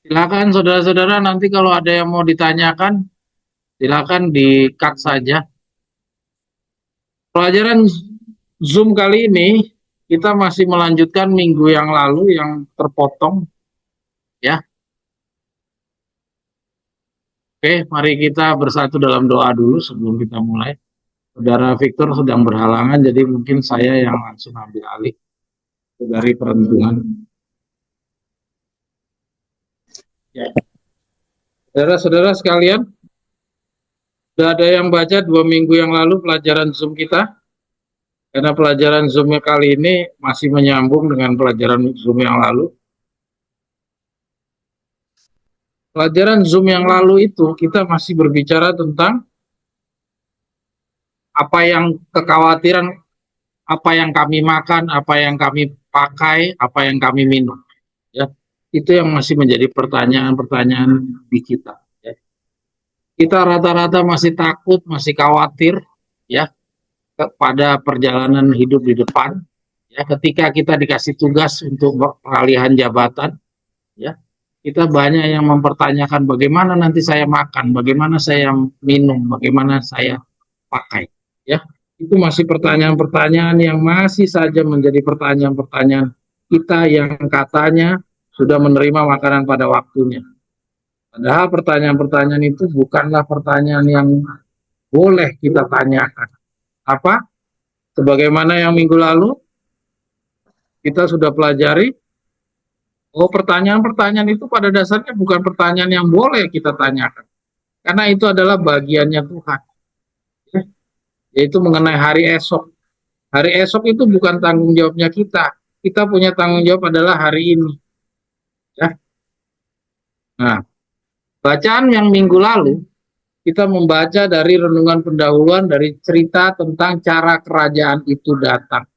Silakan saudara-saudara, nanti kalau ada yang mau ditanyakan, silakan di-cut saja. Pelajaran Zoom kali ini kita masih melanjutkan minggu yang lalu yang terpotong, ya. Oke, mari kita bersatu dalam doa dulu sebelum kita mulai. Saudara Victor sedang berhalangan, jadi mungkin saya yang langsung ambil alih dari perhentian. Ya. Saudara-saudara sekalian, sudah ada yang baca 2 minggu yang lalu pelajaran Zoom kita? Karena pelajaran Zoom kali ini masih menyambung dengan pelajaran Zoom yang lalu. Pelajaran Zoom yang lalu itu kita masih berbicara tentang apa yang kekhawatiran, apa yang kami makan, apa yang kami pakai, apa yang kami minum. Ya, itu yang masih menjadi pertanyaan-pertanyaan di kita. Ya. Kita rata-rata masih takut, masih khawatir, ya, pada perjalanan hidup di depan. Ya, ketika kita dikasih tugas untuk peralihan jabatan, ya, kita banyak yang mempertanyakan bagaimana nanti saya makan, bagaimana saya minum, bagaimana saya pakai. Ya, itu masih pertanyaan-pertanyaan yang masih saja menjadi pertanyaan-pertanyaan kita yang katanya sudah menerima makanan pada waktunya. Padahal pertanyaan-pertanyaan itu bukanlah pertanyaan yang boleh kita tanyakan. Apa? Sebagaimana yang minggu lalu kita sudah pelajari, oh pertanyaan-pertanyaan itu pada dasarnya bukan pertanyaan yang boleh kita tanyakan. Karena itu adalah bagiannya Tuhan. Yaitu mengenai hari esok. Hari esok itu bukan tanggung jawabnya kita. Kita punya tanggung jawab adalah hari ini. Ya. Nah, bacaan yang minggu lalu, kita membaca dari renungan pendahuluan dari cerita tentang cara kerajaan itu datang.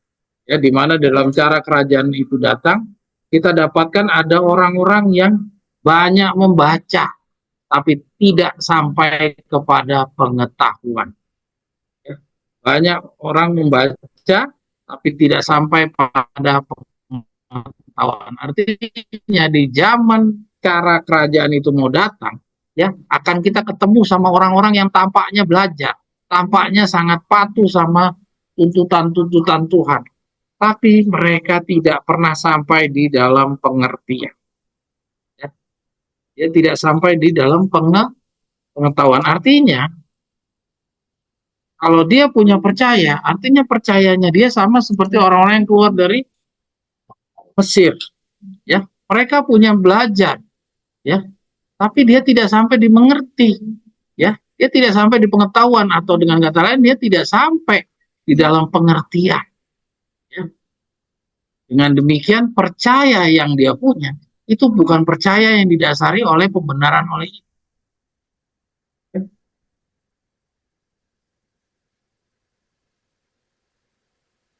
Ya, di mana dalam cara kerajaan itu datang, kita dapatkan ada orang-orang yang banyak membaca, tapi tidak sampai kepada pengetahuan. Ya, banyak orang membaca, tapi tidak sampai pada pengetahuan. Artinya di zaman cara kerajaan itu mau datang, ya akan kita ketemu sama orang-orang yang tampaknya belajar, tampaknya sangat patuh sama tuntutan-tuntutan Tuhan, tapi mereka tidak pernah sampai di dalam pengertian. Ya. Dia tidak sampai di dalam pengetahuan. Artinya, kalau dia punya percaya, artinya percayanya dia sama seperti orang-orang yang keluar dari Mesir. Ya, mereka punya belajar, ya, tapi dia tidak sampai dimengerti, ya, dia tidak sampai di pengetahuan, atau dengan kata lain dia tidak sampai di dalam pengertian. Ya. Dengan demikian percaya yang dia punya itu bukan percaya yang didasari oleh pembenaran oleh itu.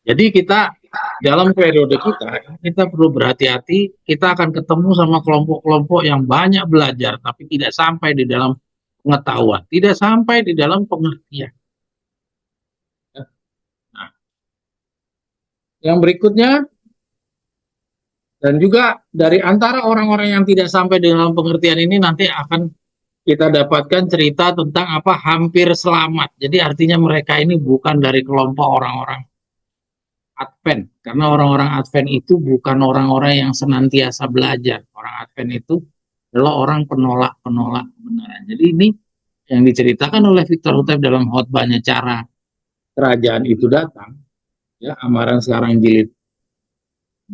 Jadi kita dalam periode kita perlu berhati-hati. Kita akan ketemu sama kelompok-kelompok yang banyak belajar tapi tidak sampai di dalam pengetahuan, tidak sampai di dalam pengertian. Nah, yang berikutnya, dan juga dari antara orang-orang yang tidak sampai dalam pengertian ini nanti akan kita dapatkan cerita tentang apa hampir selamat. Jadi artinya mereka ini bukan dari kelompok orang-orang Advent, karena orang-orang Advent itu bukan orang-orang yang senantiasa belajar. Orang Advent itu adalah orang penolak-penolak kebenaran. Jadi ini yang diceritakan oleh Victor Hutep dalam khotbahnya cara kerajaan itu datang, ya, Amaran sekarang jilid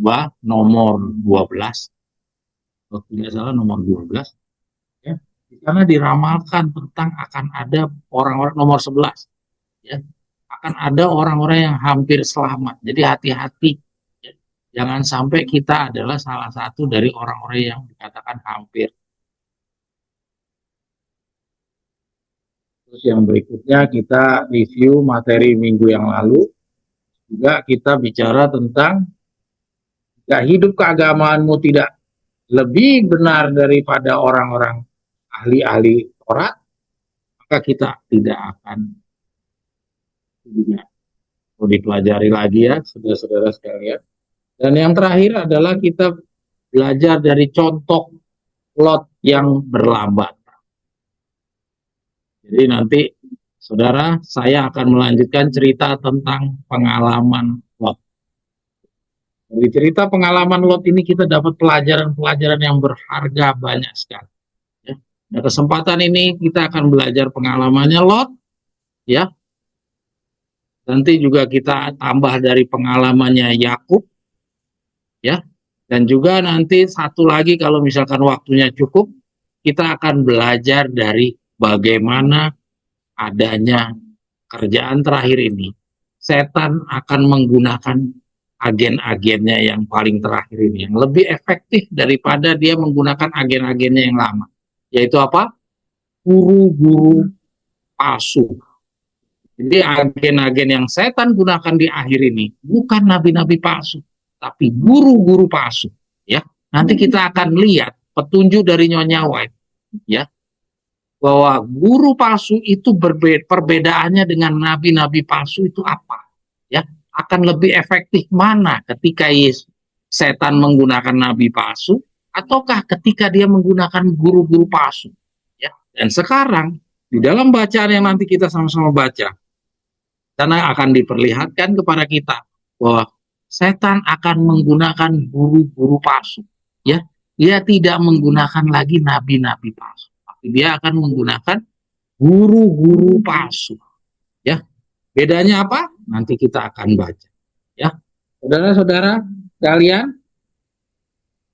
2 nomor 12, kalau tidak salah nomor 12, ya. Di sana diramalkan tentang akan ada orang-orang nomor 11, ya. Akan ada orang-orang yang hampir selamat. Jadi hati-hati, ya. Jangan sampai kita adalah salah satu dari orang-orang yang dikatakan hampir. Terus yang berikutnya kita review materi minggu yang lalu. Juga kita bicara tentang jika hidup keagamaanmu tidak lebih benar daripada orang-orang ahli-ahli Taurat, maka kita tidak akan juga perlu dipelajari lagi, ya, saudara-saudara sekalian. Dan yang terakhir adalah kita belajar dari contoh Lot yang berlambat. Jadi nanti saudara, saya akan melanjutkan cerita tentang pengalaman Lot. Dari cerita pengalaman Lot ini kita dapat pelajaran-pelajaran yang berharga banyak sekali. Ya. Pada kesempatan ini kita akan belajar pengalamannya Lot, ya. Nanti juga kita tambah dari pengalamannya Yakub, ya. Dan juga nanti satu lagi kalau misalkan waktunya cukup, kita akan belajar dari bagaimana adanya kerjaan terakhir ini. Setan akan menggunakan agen-agennya yang paling terakhir ini, yang lebih efektif daripada dia menggunakan agen-agennya yang lama. Yaitu apa? Guru-guru palsu. Jadi agen-agen yang setan gunakan di akhir ini bukan nabi-nabi palsu, tapi guru-guru palsu. Ya, nanti kita akan lihat petunjuk dari Nyonya White, ya, bahwa guru palsu itu perbedaannya dengan nabi-nabi palsu itu apa? Ya, akan lebih efektif mana ketika setan menggunakan nabi palsu ataukah ketika dia menggunakan guru-guru palsu? Ya, dan sekarang di dalam bacaan yang nanti kita sama-sama baca, karena akan diperlihatkan kepada kita bahwa setan akan menggunakan guru-guru palsu. Ya, dia tidak menggunakan lagi nabi-nabi palsu, tapi dia akan menggunakan guru-guru palsu. Ya, bedanya apa? Nanti kita akan baca. Ya, saudara-saudara kalian,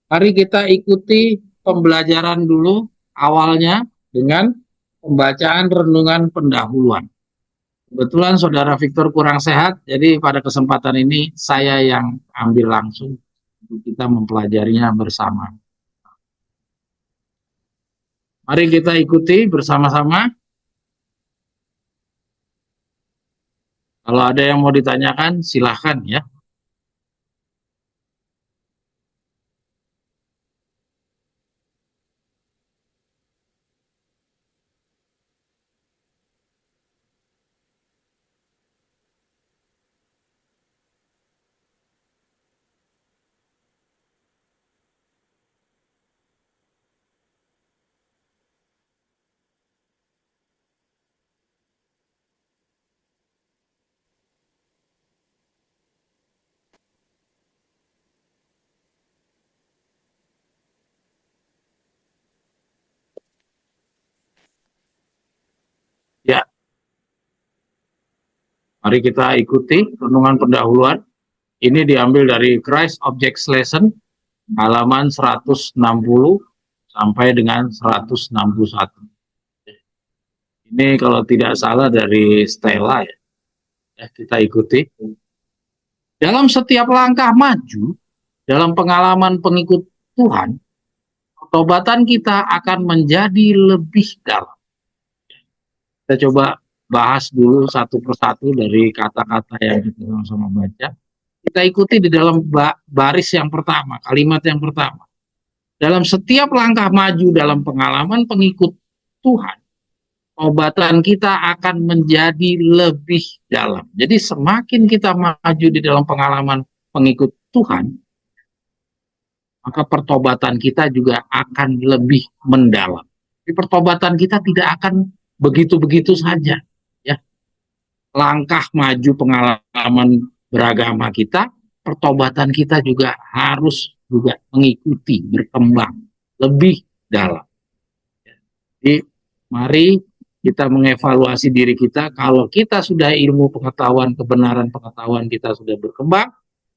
mari kita ikuti pembelajaran dulu awalnya dengan pembacaan renungan pendahuluan. Kebetulan saudara Victor kurang sehat, jadi pada kesempatan ini saya yang ambil langsung untuk kita mempelajarinya bersama. Mari kita ikuti bersama-sama. Kalau ada yang mau ditanyakan, silahkan ya. Ya, mari kita ikuti renungan pendahuluan. Ini diambil dari Christ Objects Lesson, halaman 160 sampai dengan 161. Ini kalau tidak salah dari Stella ya. Ya, kita ikuti. Dalam setiap langkah maju, dalam pengalaman pengikut Tuhan, pertobatan kita akan menjadi lebih dalam. Kita coba bahas dulu satu persatu dari kata-kata yang kita sama-sama baca. Kita ikuti di dalam baris yang pertama, kalimat yang pertama. Dalam setiap langkah maju dalam pengalaman pengikut Tuhan, obatan kita akan menjadi lebih dalam. Jadi semakin kita maju di dalam pengalaman pengikut Tuhan, maka pertobatan kita juga akan lebih mendalam. Jadi pertobatan kita tidak akan begitu-begitu saja. Ya, langkah maju pengalaman beragama kita, pertobatan kita juga harus juga mengikuti, berkembang lebih dalam. Jadi mari kita mengevaluasi diri kita. Kalau kita sudah ilmu pengetahuan, kebenaran pengetahuan kita sudah berkembang,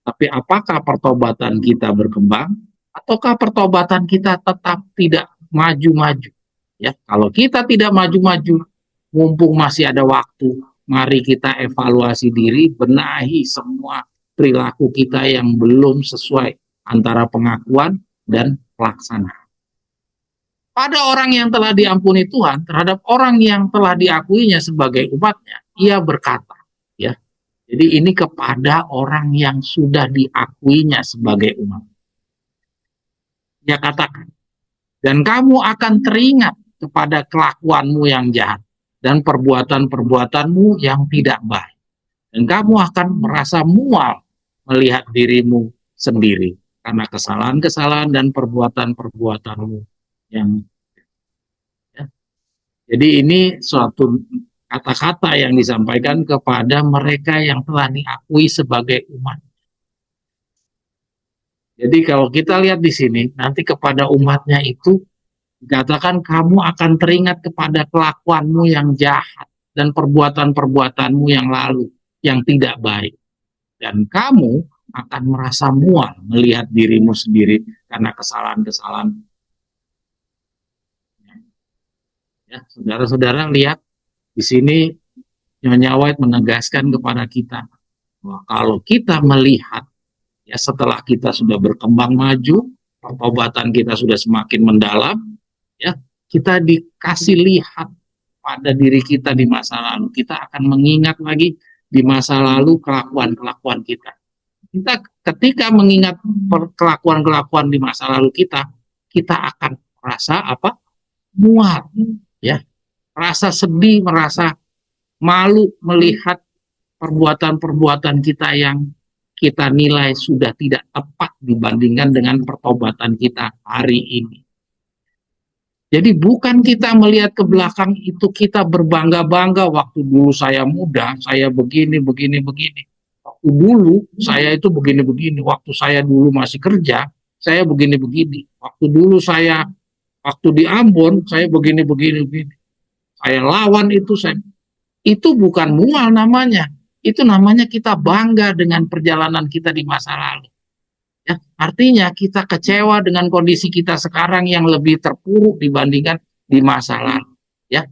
tapi apakah pertobatan kita berkembang ataukah pertobatan kita tetap tidak maju-maju? Ya, kalau kita tidak maju-maju, mumpung masih ada waktu, mari kita evaluasi diri, benahi semua perilaku kita yang belum sesuai antara pengakuan dan pelaksanaan. Pada orang yang telah diampuni Tuhan, terhadap orang yang telah diakuinya sebagai umatnya, ia berkata, ya. Jadi ini kepada orang yang sudah diakuinya sebagai umat. Dia katakan, dan kamu akan teringat kepada kelakuanmu yang jahat dan perbuatan-perbuatanmu yang tidak baik. Dan kamu akan merasa mual melihat dirimu sendiri karena kesalahan-kesalahan dan perbuatan-perbuatanmu yang ya. Jadi ini suatu kata-kata yang disampaikan kepada mereka yang telah diakui sebagai umat. Jadi kalau kita lihat di sini, nanti kepada umatnya itu dikatakan kamu akan teringat kepada kelakuanmu yang jahat dan perbuatan-perbuatanmu yang lalu, yang tidak baik. Dan kamu akan merasa mual melihat dirimu sendiri karena kesalahan-kesalahan. Ya, saudara-saudara lihat di sini Nyonya White menegaskan kepada kita bahwa kalau kita melihat ya setelah kita sudah berkembang maju, pertobatan kita sudah semakin mendalam, ya kita dikasih lihat pada diri kita di masa lalu. Kita akan mengingat lagi di masa lalu kelakuan-kelakuan kita. Kita ketika mengingat kelakuan-kelakuan di masa lalu kita akan merasa apa? Mual, ya, merasa sedih, merasa malu melihat perbuatan-perbuatan kita yang kita nilai sudah tidak tepat dibandingkan dengan pertobatan kita hari ini. Jadi bukan kita melihat ke belakang itu kita berbangga-bangga waktu dulu saya muda, saya begini, begini, begini. Waktu dulu saya itu begini-begini. Waktu saya dulu masih kerja, saya begini-begini. Waktu dulu waktu di Ambon, saya begini-begini, begini. Saya lawan itu, itu bukan mual namanya. Itu namanya kita bangga dengan perjalanan kita di masa lalu. Ya, artinya kita kecewa dengan kondisi kita sekarang yang lebih terpuruk dibandingkan di masa lalu. Ya,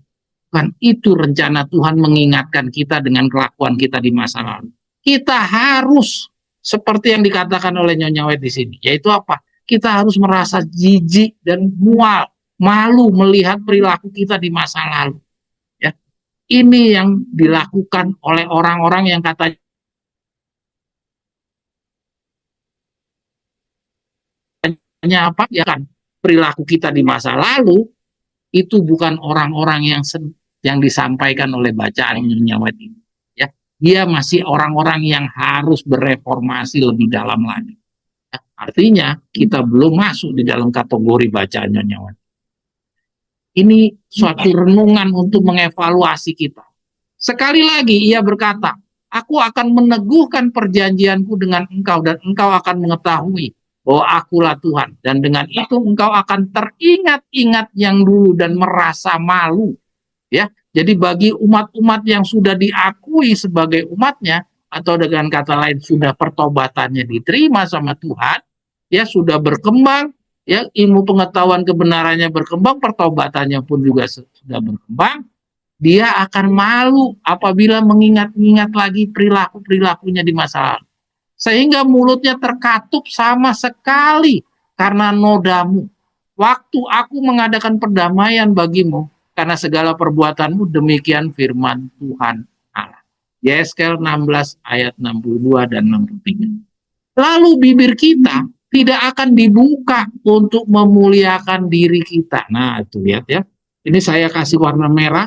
kan itu rencana Tuhan mengingatkan kita dengan kelakuan kita di masa lalu. Kita harus seperti yang dikatakan oleh Nyonya White di sini, yaitu apa? Kita harus merasa jijik dan mual, malu melihat perilaku kita di masa lalu. Ya, ini yang dilakukan oleh orang-orang yang katanya apa ya kan perilaku kita di masa lalu itu bukan orang-orang yang disampaikan oleh bacaan Nyonya White ini. Ya, dia masih orang-orang yang harus bereformasi lebih dalam lagi. Ya, artinya kita belum masuk di dalam kategori bacaan Nyonya White. Ini suatu renungan untuk mengevaluasi kita. Sekali lagi ia berkata, aku akan meneguhkan perjanjianku dengan engkau dan engkau akan mengetahui bahwa akulah Tuhan. Dan dengan itu engkau akan teringat-ingat yang dulu dan merasa malu. Ya, jadi bagi umat-umat yang sudah diakui sebagai umatnya, atau dengan kata lain sudah pertobatannya diterima sama Tuhan, ya sudah berkembang, ya ilmu pengetahuan kebenarannya berkembang, pertobatannya pun juga sudah berkembang, dia akan malu apabila mengingat-ingat lagi perilaku-perilakunya di masa lalu. Sehingga mulutnya terkatup sama sekali karena nodamu. Waktu aku mengadakan perdamaian bagimu, karena segala perbuatanmu, demikian firman Tuhan Allah. Yeskel 16 ayat 62 dan 63. Lalu bibir kita tidak akan dibuka untuk memuliakan diri kita. Nah, itu lihat ya. Ini saya kasih warna merah.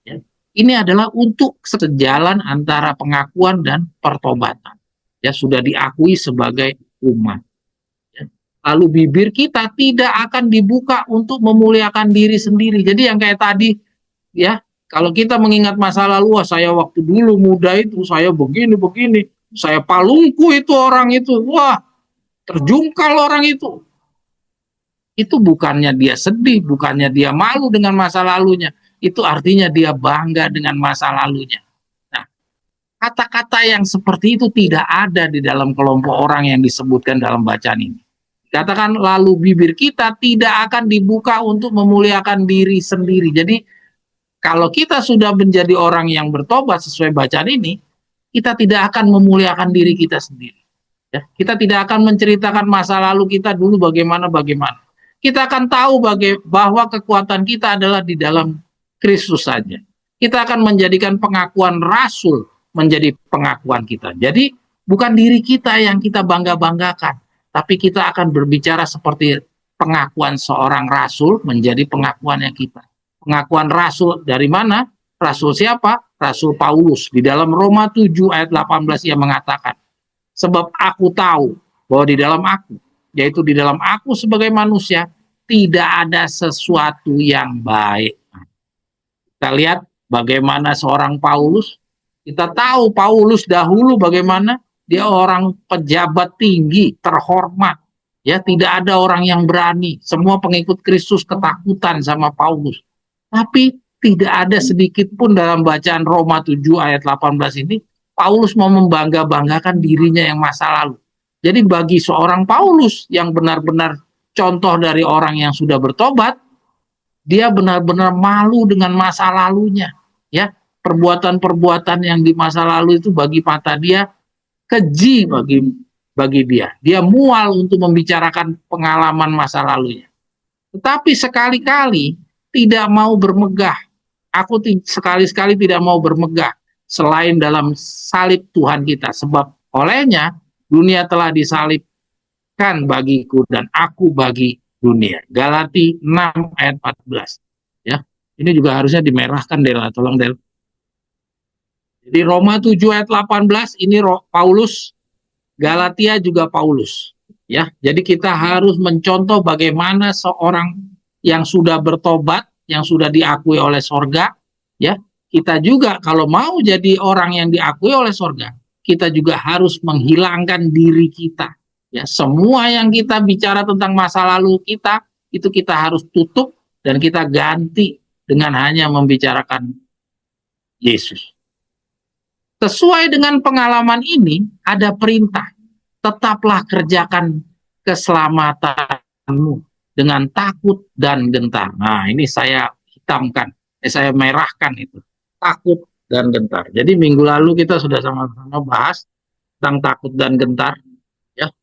Ya. Ini adalah untuk sejalan antara pengakuan dan pertobatan. Ya, sudah diakui sebagai umat. Ya. Lalu bibir kita tidak akan dibuka untuk memuliakan diri sendiri. Jadi yang kayak tadi, ya, kalau kita mengingat masa lalu, wah saya waktu dulu muda itu, saya begini-begini, saya palungku itu orang itu, wah terjungkal orang itu. Itu bukannya dia sedih, bukannya dia malu dengan masa lalunya. Itu artinya dia bangga dengan masa lalunya. Nah, kata-kata yang seperti itu tidak ada di dalam kelompok orang yang disebutkan dalam bacaan ini. Katakan lalu bibir kita tidak akan dibuka untuk memuliakan diri sendiri. Jadi kalau kita sudah menjadi orang yang bertobat sesuai bacaan ini, kita tidak akan memuliakan diri kita sendiri. Ya, kita tidak akan menceritakan masa lalu kita dulu bagaimana. Kita akan tahu bahwa kekuatan kita adalah di dalam Kristus saja. Kita akan menjadikan pengakuan rasul menjadi pengakuan kita. Jadi bukan diri kita yang kita bangga-banggakan, tapi kita akan berbicara seperti pengakuan seorang rasul menjadi pengakuannya kita. Pengakuan rasul dari mana? Rasul siapa? Rasul Paulus. Di dalam Roma 7 ayat 18 ia mengatakan, sebab aku tahu bahwa di dalam aku, yaitu di dalam aku sebagai manusia, tidak ada sesuatu yang baik. Kita lihat bagaimana seorang Paulus, kita tahu Paulus dahulu bagaimana dia orang pejabat tinggi, terhormat. Ya, tidak ada orang yang berani. Semua pengikut Kristus ketakutan sama Paulus. Tapi tidak ada sedikit pun dalam bacaan Roma 7 ayat 18 ini, Paulus mau membangga-banggakan dirinya yang masa lalu. Jadi bagi seorang Paulus yang benar-benar contoh dari orang yang sudah bertobat, dia benar-benar malu dengan masa lalunya. Ya, perbuatan-perbuatan yang di masa lalu itu bagi mata dia keji bagi dia. Dia mual untuk membicarakan pengalaman masa lalunya. Tetapi sekali-kali tidak mau bermegah. Aku sekali-sekali tidak mau bermegah selain dalam salib Tuhan kita. Sebab olehnya dunia telah disalibkan bagiku dan aku bagi dunia. Galati 6 ayat 14. Ya, ini juga harusnya dimerahkan, Del. Tolong, Del. Jadi Roma 7 ayat 18 ini Paulus, Galatia juga Paulus. Ya, jadi kita harus mencontoh bagaimana seorang yang sudah bertobat, yang sudah diakui oleh sorga, ya, kita juga kalau mau jadi orang yang diakui oleh sorga, kita juga harus menghilangkan diri kita. Ya, semua yang kita bicara tentang masa lalu kita, itu kita harus tutup dan kita ganti dengan hanya membicarakan Yesus. Sesuai dengan pengalaman ini, ada perintah. Tetaplah kerjakan keselamatanmu dengan takut dan gentar. Nah, ini saya hitamkan, saya merahkan itu. Takut dan gentar. Jadi minggu lalu kita sudah sama-sama bahas tentang takut dan gentar. Ya,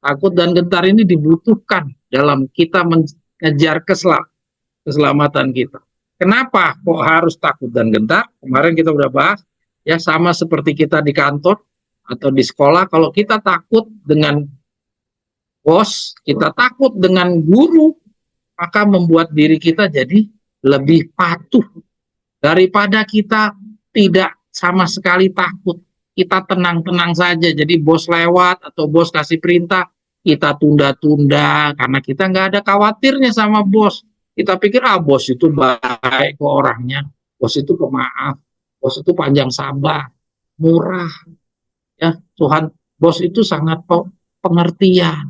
takut dan gentar ini dibutuhkan dalam kita mengejar keselamatan kita. Kenapa kok harus takut dan gentar? Kemarin kita udah bahas, ya sama seperti kita di kantor atau di sekolah, kalau kita takut dengan bos, kita takut dengan guru, maka membuat diri kita jadi lebih patuh daripada kita tidak sama sekali takut. Kita tenang-tenang saja, jadi bos lewat atau bos kasih perintah, kita tunda-tunda karena kita nggak ada khawatirnya sama bos. Kita pikir, bos itu baik ke orangnya, bos itu pemaaf, bos itu panjang sabar, murah. Ya, Tuhan, bos itu sangat pengertian.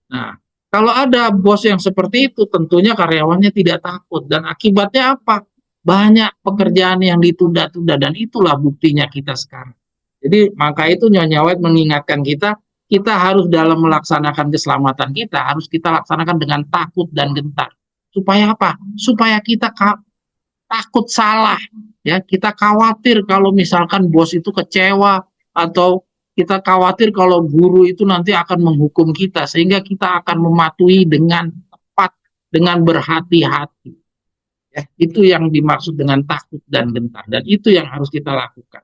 Nah, kalau ada bos yang seperti itu, tentunya karyawannya tidak takut. Dan akibatnya apa? Banyak pekerjaan yang ditunda-tunda. Dan itulah buktinya kita sekarang. Jadi, maka itu Nyonya White mengingatkan kita harus dalam melaksanakan keselamatan kita, harus kita laksanakan dengan takut dan gentar. Supaya apa? Supaya kita takut salah. Ya, kita khawatir kalau misalkan bos itu kecewa, atau kita khawatir kalau guru itu nanti akan menghukum kita, sehingga kita akan mematuhi dengan tepat, dengan berhati-hati. Ya, itu yang dimaksud dengan takut dan gentar, dan itu yang harus kita lakukan.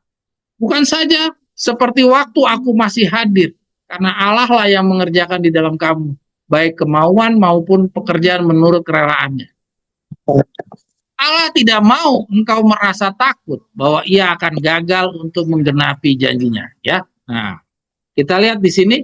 Bukan saja seperti waktu aku masih hadir, karena Allah lah yang mengerjakan di dalam kamu, baik kemauan maupun pekerjaan menurut kerelaannya. Allah tidak mau engkau merasa takut bahwa ia akan gagal untuk menggenapi janjinya. Ya, nah, kita lihat di sini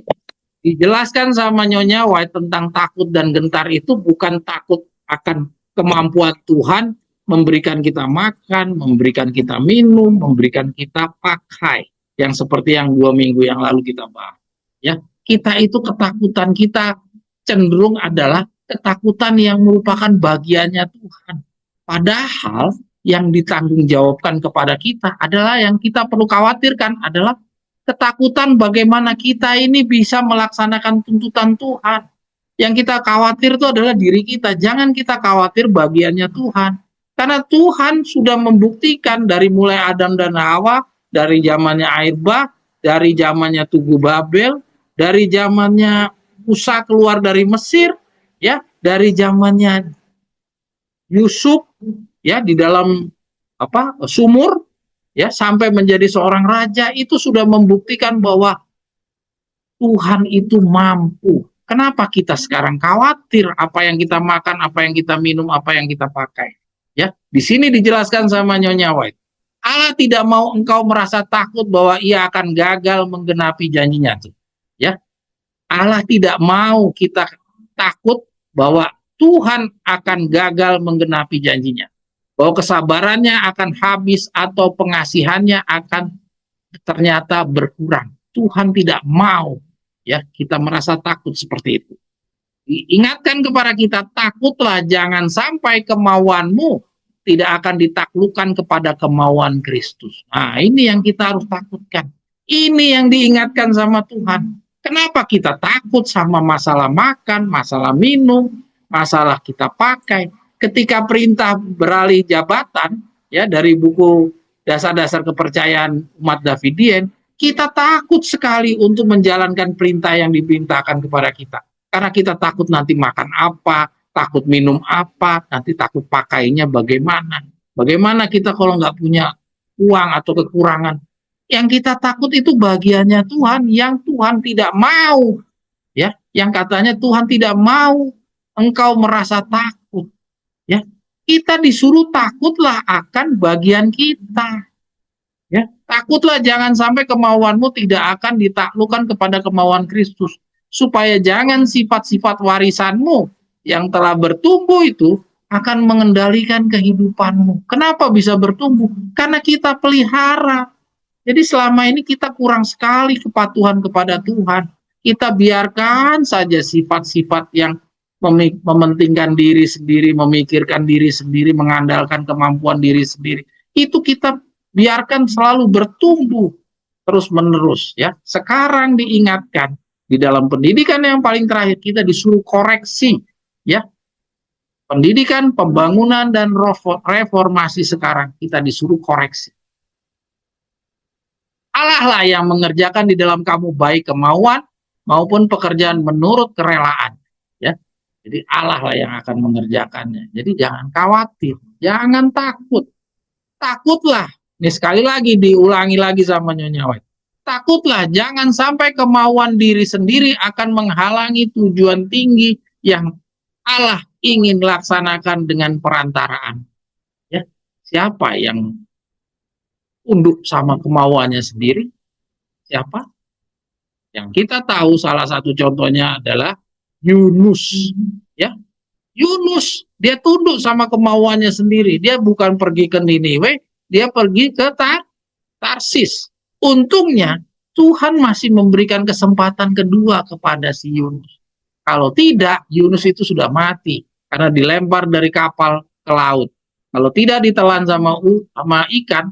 dijelaskan sama Nyonya White tentang takut dan gentar itu bukan takut akan kemampuan Tuhan memberikan kita makan, memberikan kita minum, memberikan kita pakai, yang seperti yang 2 minggu yang lalu kita bahas. Ya, kita itu ketakutan kita cenderung adalah ketakutan yang merupakan bagiannya Tuhan. Padahal yang ditanggung jawabkan kepada kita adalah yang kita perlu khawatirkan adalah ketakutan bagaimana kita ini bisa melaksanakan tuntutan Tuhan. Yang kita khawatir itu adalah diri kita. Jangan kita khawatir bagiannya Tuhan. Karena Tuhan sudah membuktikan dari mulai Adam dan Hawa, dari zamannya air bah, dari zamannya Tugu Babel, dari zamannya Musa keluar dari Mesir, ya, dari zamannya Yusuf, ya, di dalam sumur, ya, sampai menjadi seorang raja, itu sudah membuktikan bahwa Tuhan itu mampu. Kenapa kita sekarang khawatir apa yang kita makan, apa yang kita minum, apa yang kita pakai? Ya, di sini dijelaskan sama Nyonya White. Allah tidak mau engkau merasa takut bahwa ia akan gagal menggenapi janjinya tuh. Ya, Allah tidak mau kita takut bahwa Tuhan akan gagal menggenapi janjinya. Bahwa kesabarannya akan habis atau pengasihannya akan ternyata berkurang. Tuhan tidak mau ya kita merasa takut seperti itu. Ingatkan kepada kita, takutlah jangan sampai kemauanmu tidak akan ditaklukkan kepada kemauan Kristus. Nah, ini yang kita harus takutkan. Ini yang diingatkan sama Tuhan. Kenapa kita takut sama masalah makan, masalah minum, masalah kita pakai? Ketika perintah beralih jabatan, ya dari buku Dasar-Dasar Kepercayaan Umat Davidian, kita takut sekali untuk menjalankan perintah yang diperintahkan kepada kita. Karena kita takut nanti makan apa, takut minum apa, nanti takut pakainya bagaimana. Bagaimana kita kalau nggak punya uang atau kekurangan. Yang kita takut itu bagiannya Tuhan, yang Tuhan tidak mau. Ya, yang katanya Tuhan tidak mau engkau merasa takut. Ya, kita disuruh takutlah akan bagian kita. Ya, takutlah jangan sampai kemauanmu tidak akan ditaklukkan kepada kemauan Kristus. Supaya jangan sifat-sifat warisanmu yang telah bertumbuh itu akan mengendalikan kehidupanmu. Kenapa bisa bertumbuh? Karena kita pelihara. Jadi selama ini kita kurang sekali kepatuhan kepada Tuhan. Kita biarkan saja sifat-sifat yang mementingkan diri sendiri, memikirkan diri sendiri, mengandalkan kemampuan diri sendiri. Itu kita biarkan selalu bertumbuh terus-menerus ya. Sekarang diingatkan di dalam pendidikan yang paling terakhir kita disuruh koreksi ya. Pendidikan, pembangunan dan reformasi sekarang kita disuruh koreksi. Allah lah yang mengerjakan di dalam kamu baik kemauan maupun pekerjaan menurut kerelaan ya. Jadi Allah lah yang akan mengerjakannya. Jadi jangan khawatir, jangan takut. Takutlah. Ini sekali lagi diulangi lagi sama Nyonya White. Takutlah jangan sampai kemauan diri sendiri akan menghalangi tujuan tinggi yang Allah ingin laksanakan dengan perantaraan. Ya, siapa yang tunduk sama kemauannya sendiri? Siapa? Yang kita tahu salah satu contohnya adalah Yunus. Ya, Yunus dia tunduk sama kemauannya sendiri. Dia bukan pergi ke Niniwe, dia pergi ke Tarsis. Untungnya Tuhan masih memberikan kesempatan kedua kepada si Yunus. Kalau tidak, Yunus itu sudah mati karena dilempar dari kapal ke laut. Kalau tidak ditelan sama ikan,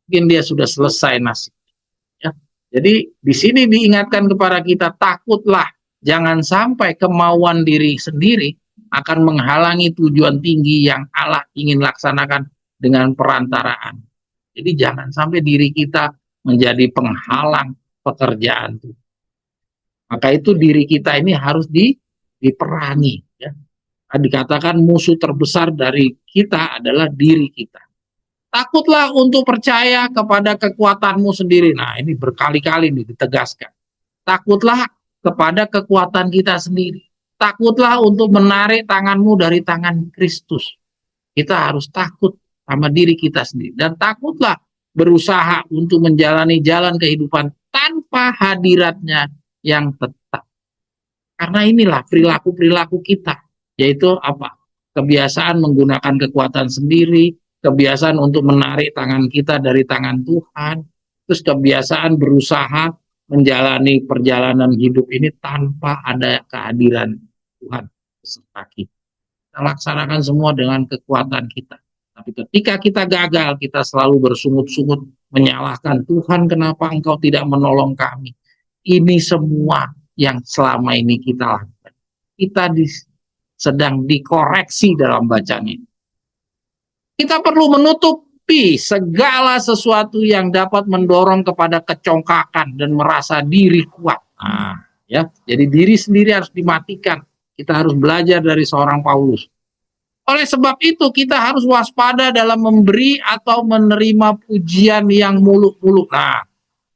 mungkin dia sudah selesai nasib. Ya. Jadi di sini diingatkan kepada kita, takutlah jangan sampai kemauan diri sendiri akan menghalangi tujuan tinggi yang Allah ingin laksanakan dengan perantaraan. Jadi jangan sampai diri kita menjadi penghalang pekerjaan itu. Maka itu diri kita ini harus diperangi. Ya. Dikatakan musuh terbesar dari kita adalah diri kita. Takutlah untuk percaya kepada kekuatanmu sendiri. Nah ini berkali-kali ditegaskan. Takutlah kepada kekuatan kita sendiri. Takutlah untuk menarik tanganmu dari tangan Kristus. Kita harus takut sama diri kita sendiri. Dan takutlah berusaha untuk menjalani jalan kehidupan tanpa hadiratnya yang tetap. Karena inilah perilaku-perilaku kita, yaitu apa? Kebiasaan menggunakan kekuatan sendiri, kebiasaan untuk menarik tangan kita dari tangan Tuhan, terus kebiasaan berusaha menjalani perjalanan hidup ini tanpa ada kehadiran Tuhan beserta kita. Kita laksanakan semua dengan kekuatan kita. Tapi ketika kita gagal, kita selalu bersungut-sungut menyalahkan Tuhan, kenapa engkau tidak menolong kami. Ini semua yang selama ini kita lakukan. Kita sedang dikoreksi dalam bacaan ini. Kita perlu menutupi segala sesuatu yang dapat mendorong kepada kecongkakan dan merasa diri kuat. Nah, ya, jadi diri sendiri harus dimatikan. Kita harus belajar dari seorang Paulus. Oleh sebab itu kita harus waspada dalam memberi atau menerima pujian yang muluk-muluk. Nah,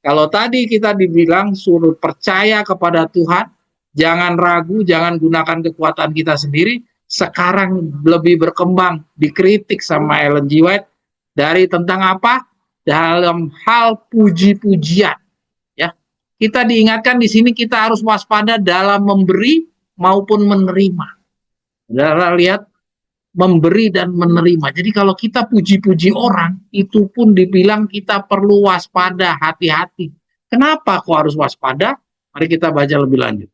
kalau tadi kita dibilang suruh percaya kepada Tuhan, jangan ragu, jangan gunakan kekuatan kita sendiri. Sekarang lebih berkembang, dikritik sama Ellen G. White dari tentang apa? dalam hal puji-pujian. Ya, kita diingatkan di sini kita harus waspada dalam memberi maupun menerima. Saudara lihat, memberi dan menerima. Jadi kalau kita puji-puji orang, itu pun dibilang kita perlu waspada, hati-hati. Kenapa kok harus waspada? Mari kita baca lebih lanjut.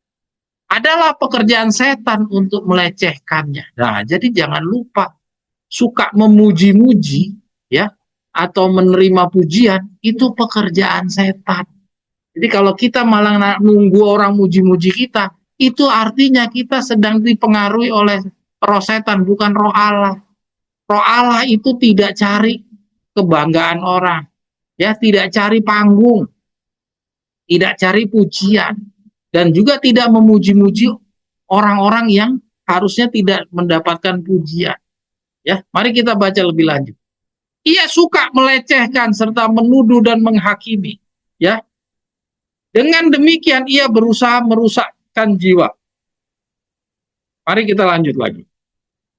Adalah pekerjaan setan untuk melecehkannya. Nah, jadi jangan lupa, suka memuji-muji, ya, atau menerima pujian, itu pekerjaan setan. Jadi kalau kita malah nunggu orang muji-muji kita, itu artinya kita sedang dipengaruhi oleh roh setan, bukan roh Allah. Roh Allah itu tidak cari kebanggaan orang, ya, tidak cari panggung, tidak cari pujian, dan juga tidak memuji-muji orang-orang yang harusnya tidak mendapatkan pujian. Ya, mari kita baca lebih lanjut. Ia suka melecehkan serta menuduh dan menghakimi. Ya, dengan demikian ia berusaha merusakkan jiwa. Mari kita lanjut lagi.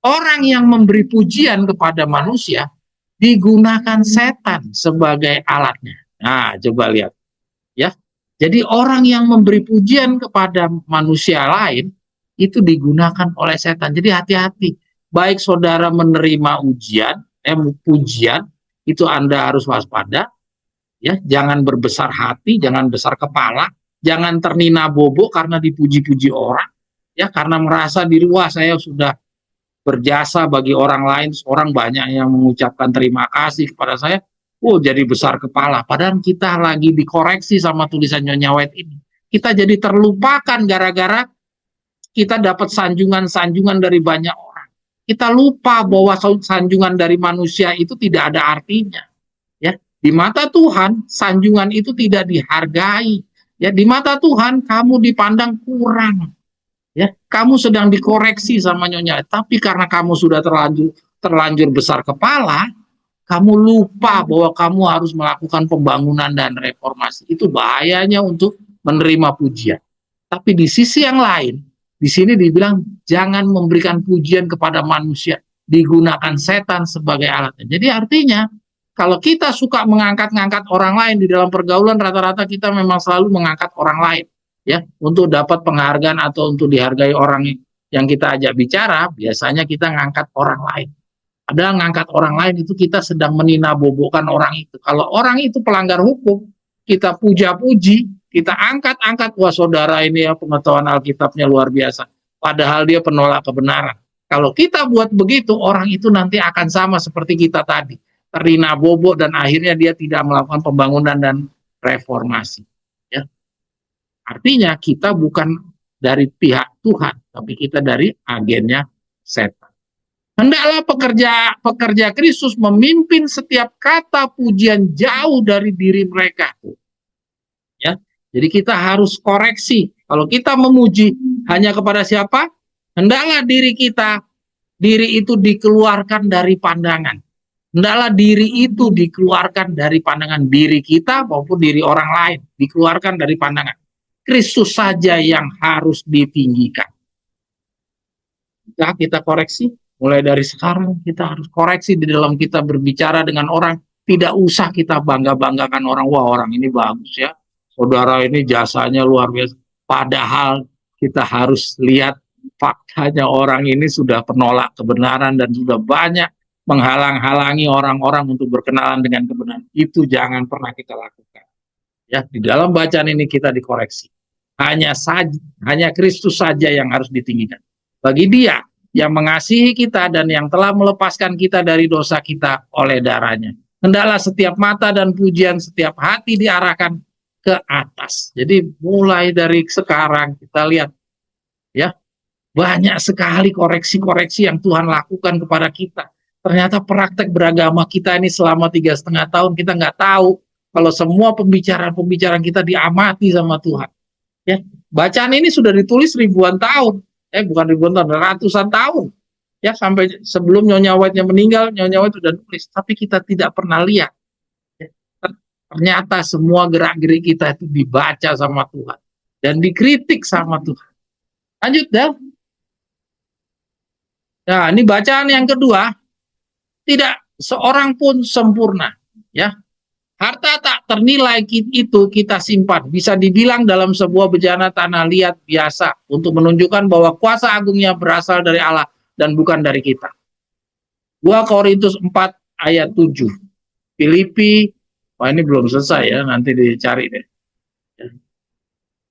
Orang yang memberi pujian kepada manusia digunakan setan sebagai alatnya. Nah, coba lihat, ya. Jadi orang yang memberi pujian kepada manusia lain itu digunakan oleh setan. Jadi hati-hati. Baik saudara menerima pujian, itu Anda harus waspada, ya. Jangan berbesar hati, jangan besar kepala, jangan ternina bobo karena dipuji-puji orang, ya, karena merasa diri, wah, saya sudah berjasa bagi orang lain, orang banyak yang mengucapkan terima kasih kepada saya, jadi besar kepala. Padahal kita lagi dikoreksi sama tulisan Nyonya White ini. Kita jadi terlupakan gara-gara kita dapat sanjungan-sanjungan dari banyak orang. Kita lupa bahwa sanjungan dari manusia itu tidak ada artinya. Ya, di mata Tuhan sanjungan itu tidak dihargai. Ya, di mata Tuhan kamu dipandang kurang. Ya, kamu sedang dikoreksi sama Nyonya, tapi karena kamu sudah terlanjur besar kepala, kamu lupa bahwa kamu harus melakukan pembangunan dan reformasi. Itu bahayanya untuk menerima pujian. Tapi di sisi yang lain, di sini dibilang jangan memberikan pujian kepada manusia, digunakan setan sebagai alatnya. Jadi artinya kalau kita suka mengangkat-ngangkat orang lain di dalam pergaulan, rata-rata kita memang selalu mengangkat orang lain, ya, untuk dapat penghargaan atau untuk dihargai orang yang kita ajak bicara. Biasanya kita ngangkat orang lain. Padahal ngangkat orang lain itu kita sedang meninabobokan orang itu. Kalau orang itu pelanggar hukum, kita puja-puji, kita angkat-angkat, wah saudara ini ya pengetahuan Alkitabnya luar biasa. Padahal dia penolak kebenaran. Kalau kita buat begitu, orang itu nanti akan sama seperti kita tadi, terinabobo dan akhirnya dia tidak melakukan pembangunan dan reformasi. Ya. Artinya kita bukan dari pihak Tuhan, tapi kita dari agennya setan. Hendaklah pekerja Kristus memimpin setiap kata pujian jauh dari diri mereka. Ya, jadi kita harus koreksi. Kalau kita memuji hanya kepada siapa? Hendaklah diri itu dikeluarkan dari pandangan. Hendaklah diri itu dikeluarkan dari pandangan diri kita maupun diri orang lain. Dikeluarkan dari pandangan. Kristus saja yang harus ditinggikan. Kita koreksi. Mulai dari sekarang kita harus koreksi di dalam kita berbicara dengan orang. Tidak usah kita bangga-banggakan orang. Wah, orang ini bagus ya. Saudara ini jasanya luar biasa. Padahal kita harus lihat faktanya, orang ini sudah penolak kebenaran dan sudah banyak menghalang-halangi orang-orang untuk berkenalan dengan kebenaran. Itu jangan pernah kita lakukan. Ya, di dalam bacaan ini kita dikoreksi. Hanya Kristus saja yang harus ditinggikan. Bagi Dia yang mengasihi kita dan yang telah melepaskan kita dari dosa kita oleh darahnya. Hendaklah setiap mata dan pujian, setiap hati diarahkan ke atas. Jadi mulai dari sekarang kita lihat, ya, banyak sekali koreksi-koreksi yang Tuhan lakukan kepada kita. Ternyata praktek beragama kita ini selama 3,5 tahun kita nggak tahu kalau semua pembicaraan-pembicaraan kita diamati sama Tuhan. Ya, bacaan ini sudah ditulis ribuan tahun. Bukan ribuan tahun, ratusan tahun. Ya, sampai sebelum Nyonya White-nya meninggal, Nyonya White sudah nulis, tapi kita tidak pernah lihat. Ya, ternyata semua gerak-gerik kita itu dibaca sama Tuhan dan dikritik sama Tuhan. Lanjut dah. Nah, ini bacaan yang kedua. Tidak seorang pun sempurna, ya. Harta tak ternilai itu kita simpan. Bisa dibilang dalam sebuah bejana tanah liat biasa untuk menunjukkan bahwa kuasa agungnya berasal dari Allah dan bukan dari kita. 2 Korintus 4 ayat 7. Filipi, wah ini belum selesai ya, nanti dicari deh.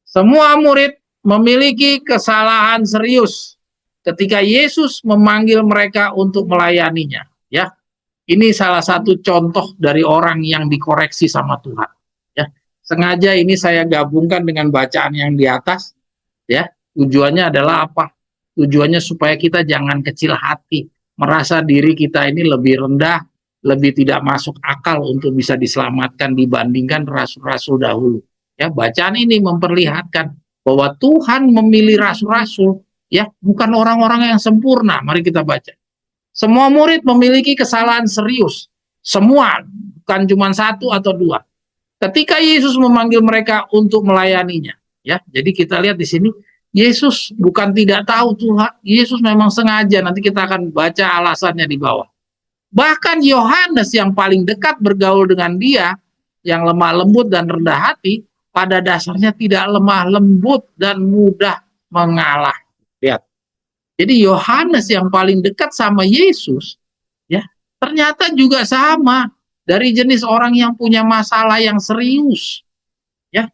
Semua murid memiliki kesalahan serius ketika Yesus memanggil mereka untuk melayaninya. Ya, ini salah satu contoh dari orang yang dikoreksi sama Tuhan. Ya, sengaja ini saya gabungkan dengan bacaan yang di atas. Ya, tujuannya adalah apa? Tujuannya supaya kita jangan kecil hati, merasa diri kita ini lebih rendah, lebih tidak masuk akal untuk bisa diselamatkan dibandingkan rasul-rasul dahulu. Ya, bacaan ini memperlihatkan bahwa Tuhan memilih rasul-rasul, ya, bukan orang-orang yang sempurna. Mari kita baca. Semua murid memiliki kesalahan serius. Semua, bukan cuma satu atau dua. Ketika Yesus memanggil mereka untuk melayaninya, ya. Jadi kita lihat di sini Yesus bukan tidak tahu Tuhan. Yesus memang sengaja. Nanti kita akan baca alasannya di bawah. Bahkan Yohanes yang paling dekat bergaul dengan dia, yang lemah lembut dan rendah hati, pada dasarnya tidak lemah lembut dan mudah mengalah. Lihat. Jadi Yohanes yang paling dekat sama Yesus, ya, ternyata juga sama dari jenis orang yang punya masalah yang serius. Ya,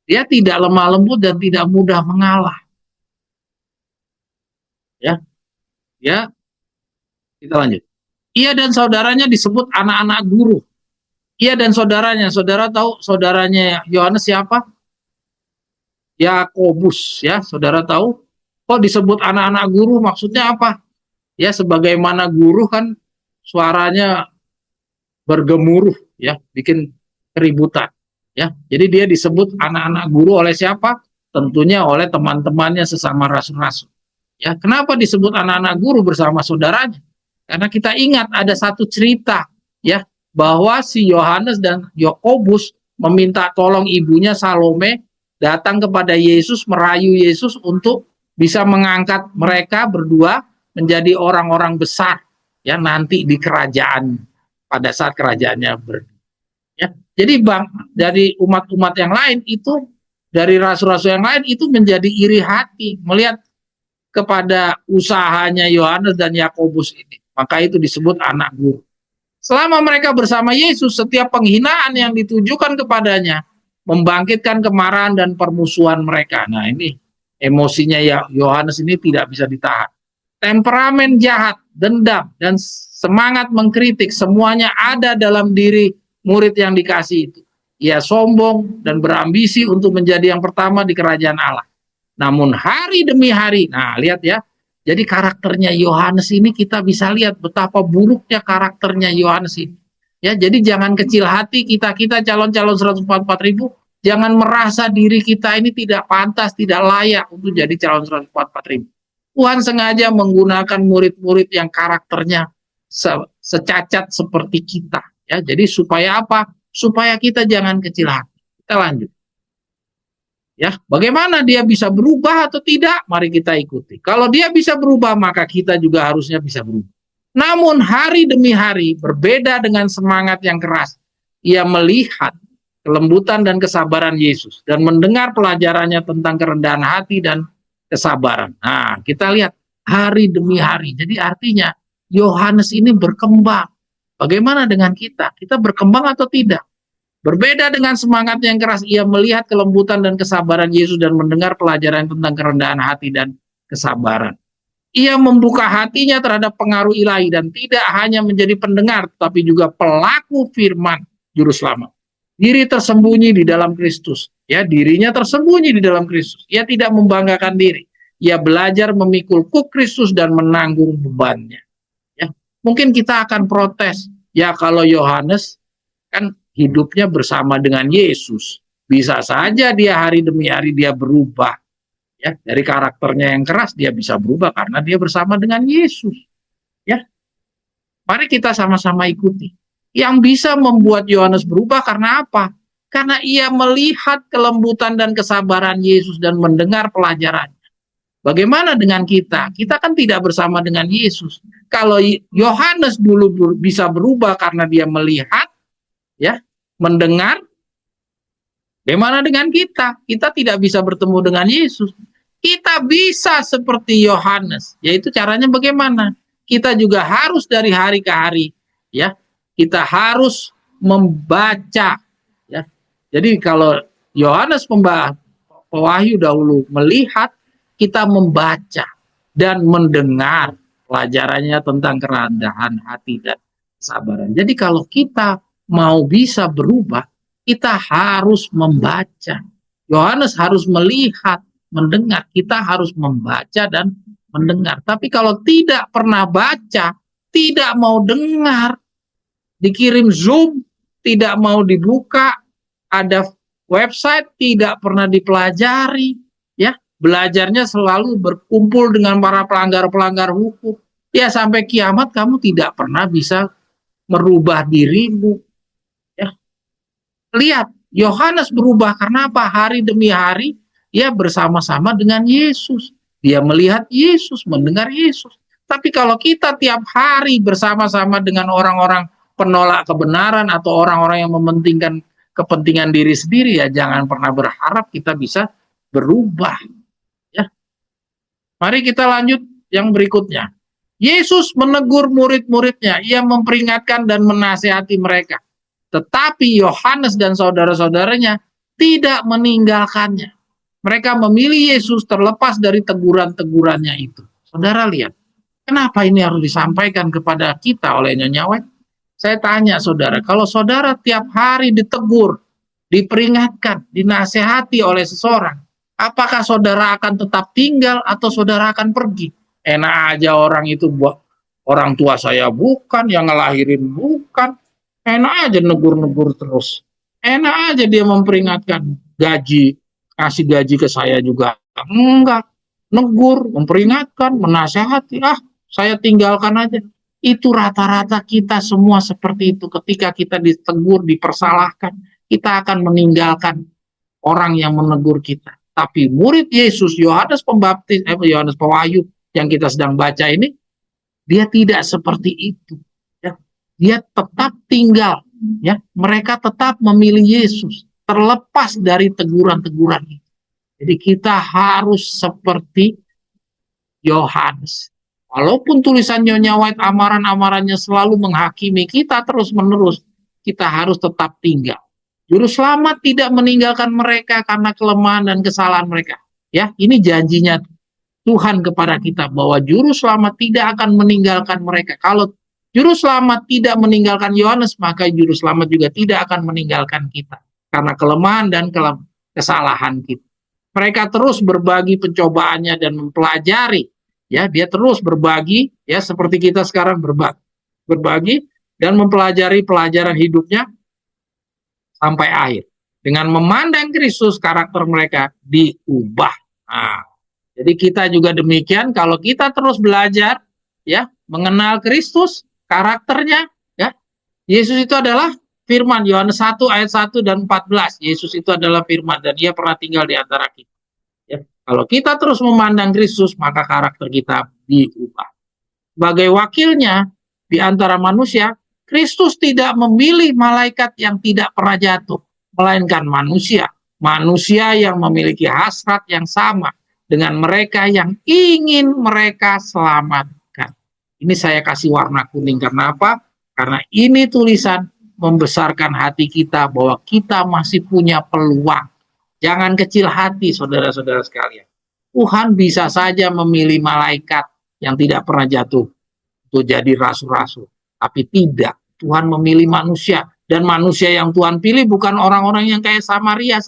dia tidak lemah lembut dan tidak mudah mengalah. Ya, ya, kita lanjut. Ia dan saudaranya disebut anak-anak guru. Ia dan saudaranya, saudara tahu saudaranya Yohanes siapa? Yakobus, ya, saudara tahu? Kok disebut anak-anak guru, maksudnya apa? Ya, sebagaimana guru kan suaranya bergemuruh, ya, bikin keributan, ya. Jadi dia disebut anak-anak guru oleh siapa? Tentunya oleh teman-temannya sesama rasul-rasul. Ya, kenapa disebut anak-anak guru bersama saudaranya? Karena kita ingat ada satu cerita, ya, bahwa si Yohanes dan Yakobus meminta tolong ibunya Salome datang kepada Yesus, merayu Yesus untuk bisa mengangkat mereka berdua menjadi orang-orang besar, ya, nanti di kerajaan pada saat kerajaannya ya. Jadi dari umat-umat yang lain itu, dari rasul-rasul yang lain itu menjadi iri hati melihat kepada usahanya Yohanes dan Yakobus ini. Maka itu disebut anak guru. Selama mereka bersama Yesus, setiap penghinaan yang ditujukan kepadanya membangkitkan kemarahan dan permusuhan mereka. Nah, ini emosinya ya Yohanes ini tidak bisa ditahan. Temperamen jahat, dendam, dan semangat mengkritik semuanya ada dalam diri murid yang dikasih itu. Ia sombong dan berambisi untuk menjadi yang pertama di kerajaan Allah. Namun hari demi hari, nah lihat ya, jadi karakternya Yohanes ini kita bisa lihat betapa buruknya karakternya Yohanes ini. Ya, jadi jangan kecil hati kita calon-calon 144.000, jangan merasa diri kita ini tidak pantas, tidak layak untuk jadi calon 144.000. Tuhan sengaja menggunakan murid-murid yang karakternya secacat seperti kita. Ya, jadi supaya apa? Supaya kita jangan kecil hati. Kita lanjut. Ya, bagaimana dia bisa berubah atau tidak? Mari kita ikuti. Kalau dia bisa berubah, maka kita juga harusnya bisa berubah. Namun hari demi hari berbeda dengan semangat yang keras. Ia melihat kelembutan dan kesabaran Yesus dan mendengar pelajarannya tentang kerendahan hati dan kesabaran. Nah, kita lihat hari demi hari. Jadi artinya Yohanes ini berkembang. Bagaimana dengan kita? Kita berkembang atau tidak? Berbeda dengan semangat yang keras, ia melihat kelembutan dan kesabaran Yesus dan mendengar pelajaran tentang kerendahan hati dan kesabaran. Ia membuka hatinya terhadap pengaruh ilahi dan tidak hanya menjadi pendengar, tapi juga pelaku firman juru selamat. Diri tersembunyi di dalam Kristus. Ya, dirinya tersembunyi di dalam Kristus. Ia tidak membanggakan diri. Ia belajar memikul kuk Kristus dan menanggung bebannya. Ya, mungkin kita akan protes. Ya, kalau Yohanes kan hidupnya bersama dengan Yesus. Bisa saja dia hari demi hari dia berubah. Ya, dari karakternya yang keras dia bisa berubah karena dia bersama dengan Yesus. Ya. Mari kita sama-sama ikuti. Yang bisa membuat Yohanes berubah karena apa? Karena ia melihat kelembutan dan kesabaran Yesus dan mendengar pelajarannya. Bagaimana dengan kita? Kita kan tidak bersama dengan Yesus. Kalau Yohanes dulu bisa berubah karena dia melihat, ya, mendengar. Bagaimana dengan kita? Kita tidak bisa bertemu dengan Yesus. Kita bisa seperti Yohanes, yaitu caranya bagaimana? Kita juga harus dari hari ke hari, ya. Kita harus membaca, ya. Jadi kalau Yohanes Pewahyu dahulu melihat, kita membaca dan mendengar pelajarannya tentang kerendahan hati dan kesabaran. Jadi kalau kita mau bisa berubah, kita harus membaca. Yohanes harus melihat, mendengar. Kita harus membaca dan mendengar. Tapi kalau tidak pernah baca, tidak mau dengar, dikirim Zoom, tidak mau dibuka, ada website, tidak pernah dipelajari, ya, belajarnya selalu berkumpul dengan para pelanggar-pelanggar hukum. Ya, sampai kiamat kamu tidak pernah bisa merubah dirimu. Ya, lihat, Yohanes berubah karena apa? Hari demi hari ia bersama-sama dengan Yesus. Dia melihat Yesus, mendengar Yesus. Tapi kalau kita tiap hari bersama-sama dengan orang-orang penolak kebenaran atau orang-orang yang mementingkan kepentingan diri sendiri, ya jangan pernah berharap kita bisa berubah. Ya. Mari kita lanjut yang berikutnya. Yesus menegur murid-muridnya, ia memperingatkan dan menasihati mereka. Tetapi Yohanes dan saudara-saudaranya tidak meninggalkannya. Mereka memilih Yesus terlepas dari teguran-tegurannya itu. Saudara lihat, kenapa ini harus disampaikan kepada kita oleh Nyonya White? Saya tanya saudara, kalau saudara tiap hari ditegur, diperingatkan, dinasehati oleh seseorang, apakah saudara akan tetap tinggal atau saudara akan pergi? Enak aja orang itu buat orang tua saya bukan, yang ngelahirin bukan, enak aja negur-negur terus. Enak aja dia memperingatkan, kasih gaji ke saya juga. Enggak, negur, memperingatkan, menasehati, saya tinggalkan aja. Itu rata-rata kita semua seperti itu. Ketika kita ditegur, dipersalahkan, kita akan meninggalkan orang yang menegur kita. Tapi murid Yesus, Yohanes Pembaptis, Yohanes Pewahyu yang kita sedang baca ini, dia tidak seperti itu. Ya. Dia tetap tinggal. Ya. Mereka tetap memilih Yesus, terlepas dari teguran-teguran itu. Jadi kita harus seperti Yohanes. Walaupun tulisan Nyonya White amaran-amarannya selalu menghakimi kita terus-menerus, kita harus tetap tinggal. Juru selamat tidak meninggalkan mereka karena kelemahan dan kesalahan mereka. Ya, ini janjinya Tuhan kepada kita bahwa juru selamat tidak akan meninggalkan mereka. Kalau juru selamat tidak meninggalkan Yohanes, maka juru selamat juga tidak akan meninggalkan kita karena kelemahan dan kesalahan kita. Mereka terus berbagi pencobaannya dan mempelajari. Ya, dia terus berbagi, ya seperti kita sekarang berbagi dan mempelajari pelajaran hidupnya sampai akhir. Dengan memandang Kristus, karakter mereka diubah. Nah, jadi kita juga demikian. Kalau kita terus belajar, ya mengenal Kristus, karakternya, ya Yesus itu adalah firman. Yohanes 1 ayat 1 dan 14. Yesus itu adalah firman dan dia pernah tinggal di antara kita. Ya, kalau kita terus memandang Kristus, maka karakter kita diubah. Sebagai wakilnya di antara manusia, Kristus tidak memilih malaikat yang tidak pernah jatuh, melainkan manusia yang memiliki hasrat yang sama dengan mereka yang ingin mereka selamatkan. Ini saya kasih warna kuning karena apa? Karena ini tulisan membesarkan hati kita bahwa kita masih punya peluang. Jangan kecil hati, saudara-saudara sekalian. Tuhan bisa saja memilih malaikat yang tidak pernah jatuh untuk jadi rasul-rasul. Tapi tidak. Tuhan memilih manusia. Dan manusia yang Tuhan pilih bukan orang-orang yang kayak Samaria.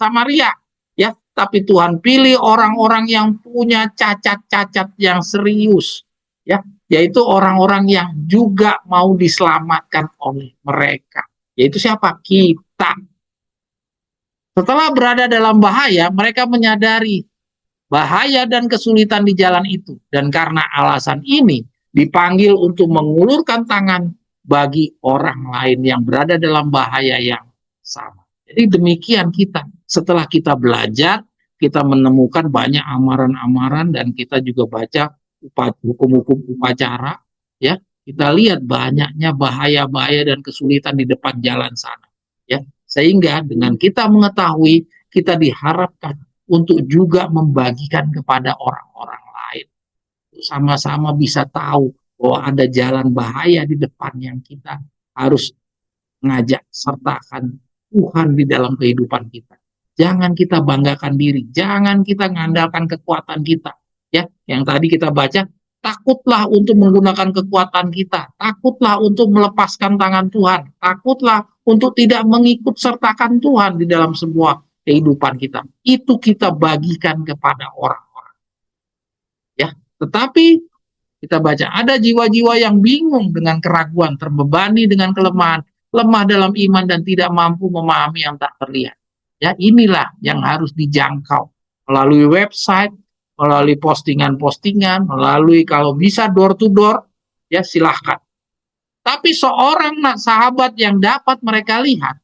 Ya, tapi Tuhan pilih orang-orang yang punya cacat-cacat yang serius. Ya, yaitu orang-orang yang juga mau diselamatkan oleh mereka. Yaitu siapa? Kita. Setelah berada dalam bahaya, mereka menyadari bahaya dan kesulitan di jalan itu. Dan karena alasan ini, dipanggil untuk mengulurkan tangan bagi orang lain yang berada dalam bahaya yang sama. Jadi demikian kita. Setelah kita belajar, kita menemukan banyak amaran-amaran dan kita juga baca hukum-hukum upacara. Ya, kita lihat banyaknya bahaya-bahaya dan kesulitan di depan jalan sana. Ya, Sehingga dengan kita mengetahui, kita diharapkan untuk juga membagikan kepada orang-orang lain. Sama-sama bisa tahu bahwa ada jalan bahaya di depan yang kita harus ngajak sertakan Tuhan di dalam kehidupan kita. Jangan kita banggakan diri, jangan kita mengandalkan kekuatan kita. Ya, yang tadi kita baca, takutlah untuk menggunakan kekuatan kita, takutlah untuk melepaskan tangan Tuhan, takutlah untuk tidak mengikut sertakan Tuhan di dalam sebuah kehidupan kita. Itu kita bagikan kepada orang-orang. Ya, tetapi kita baca ada jiwa-jiwa yang bingung dengan keraguan, terbebani dengan kelemahan, lemah dalam iman dan tidak mampu memahami yang tak terlihat. Ya, inilah yang harus dijangkau melalui website, melalui postingan-postingan, melalui kalau bisa door to door, ya silahkan. Tapi seorang sahabat yang dapat mereka lihat,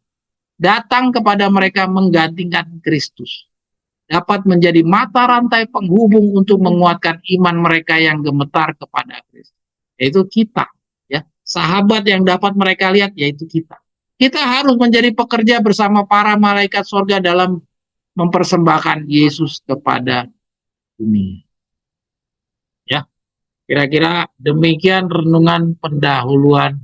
datang kepada mereka menggantikan Kristus, dapat menjadi mata rantai penghubung untuk menguatkan iman mereka yang gemetar kepada Kristus. Yaitu kita, ya. Sahabat yang dapat mereka lihat yaitu kita. Kita harus menjadi pekerja bersama para malaikat surga dalam mempersembahkan Yesus kepada dunia. Ya. Kira-kira demikian renungan pendahuluan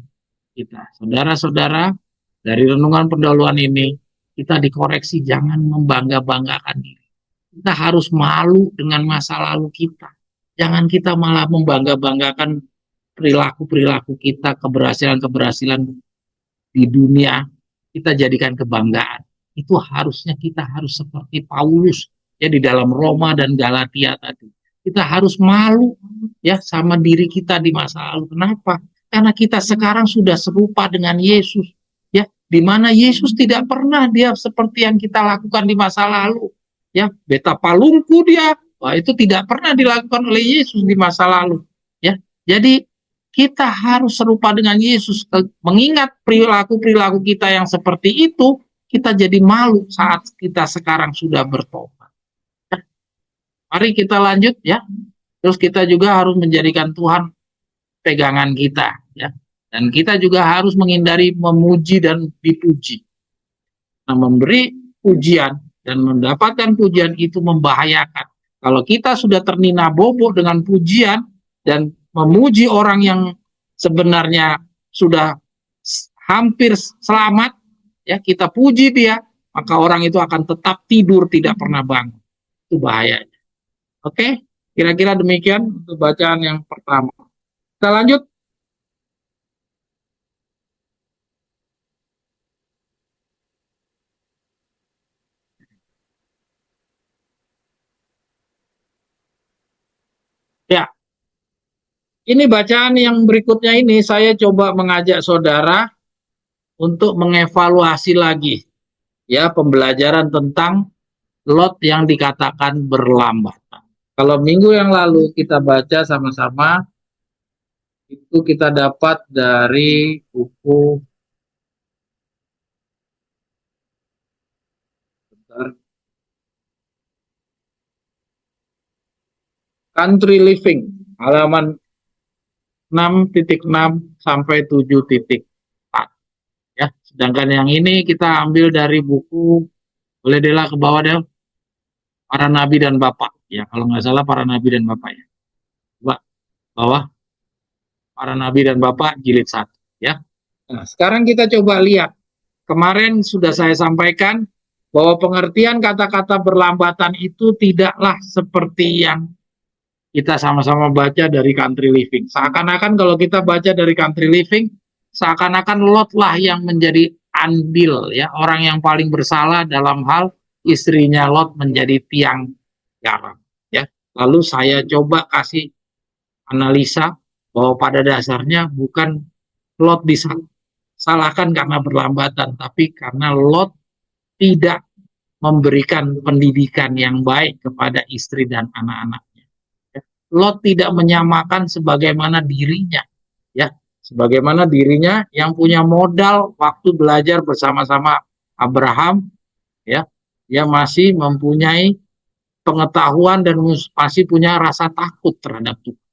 kita. Saudara-saudara, dari renungan pendahuluan ini kita dikoreksi jangan membangga-banggakan diri. Kita harus malu dengan masa lalu kita. Jangan kita malah membangga-banggakan perilaku-perilaku kita, keberhasilan-keberhasilan di dunia, kita jadikan kebanggaan. Itu harusnya kita harus seperti Paulus ya di dalam Roma dan Galatia tadi. Kita harus malu ya sama diri kita di masa lalu. Kenapa? Karena kita sekarang sudah serupa dengan Yesus. Ya, di mana Yesus tidak pernah dia seperti yang kita lakukan di masa lalu. Ya, betapa lumpuh dia. Wah, itu tidak pernah dilakukan oleh Yesus di masa lalu. Ya, jadi kita harus serupa dengan Yesus. Mengingat perilaku-perilaku kita yang seperti itu, kita jadi malu saat kita sekarang sudah bertobat. Ya. Mari kita lanjut ya. Terus kita juga harus menjadikan Tuhan pegangan kita ya. Dan kita juga harus menghindari memuji dan dipuji. Nah, memberi pujian dan mendapatkan pujian itu membahayakan. Kalau kita sudah ternina bobo dengan pujian dan memuji orang yang sebenarnya sudah hampir selamat, ya kita puji dia, maka orang itu akan tetap tidur, tidak pernah bangun. Itu bahayanya. Oke, kira-kira demikian untuk bacaan yang pertama. Kita lanjut. Ya, ini bacaan yang berikutnya ini saya coba mengajak saudara untuk mengevaluasi lagi ya pembelajaran tentang Lot yang dikatakan berlambatan. Kalau minggu yang lalu kita baca sama-sama, itu kita dapat dari buku Country Living, halaman 6.6 sampai 7.4. Ya, sedangkan yang ini kita ambil dari buku, boleh Dela ke bawah Del, Para Nabi dan Bapak. Ya, kalau nggak salah Para Nabi dan Bapak ya. Coba bawah, Para Nabi dan Bapak jilid 1 ya. Nah, sekarang kita coba lihat. Kemarin sudah saya sampaikan bahwa pengertian kata-kata berlambatan itu tidaklah seperti yang kita sama-sama baca dari Country Living. Seakan-akan kalau kita baca dari Country Living, seakan-akan Lot lah yang menjadi andil ya, orang yang paling bersalah dalam hal istrinya Lot menjadi tiang garam ya. Lalu saya coba kasih analisa bahwa pada dasarnya bukan Lot disalahkan karena berlambatan, tapi karena Lot tidak memberikan pendidikan yang baik kepada istri dan anak-anaknya. Lot tidak menyamakan sebagaimana dirinya, ya, sebagaimana dirinya yang punya modal waktu belajar bersama-sama Abraham, ya, dia masih mempunyai pengetahuan dan masih punya rasa takut terhadap Tuhan.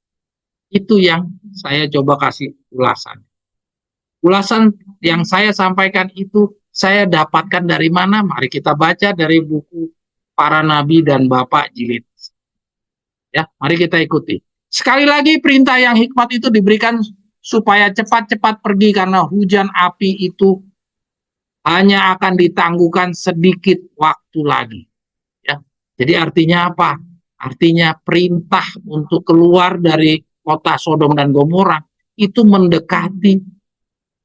Itu yang saya coba kasih ulasan. Ulasan yang saya sampaikan itu saya dapatkan dari mana? Mari kita baca dari buku Para Nabi dan Bapak Jilid. Ya, mari kita ikuti. Sekali lagi perintah yang hikmat itu diberikan supaya cepat-cepat pergi karena hujan api itu hanya akan ditangguhkan sedikit waktu lagi. Ya, jadi artinya apa? Artinya perintah untuk keluar dari kota Sodom dan Gomora itu mendekati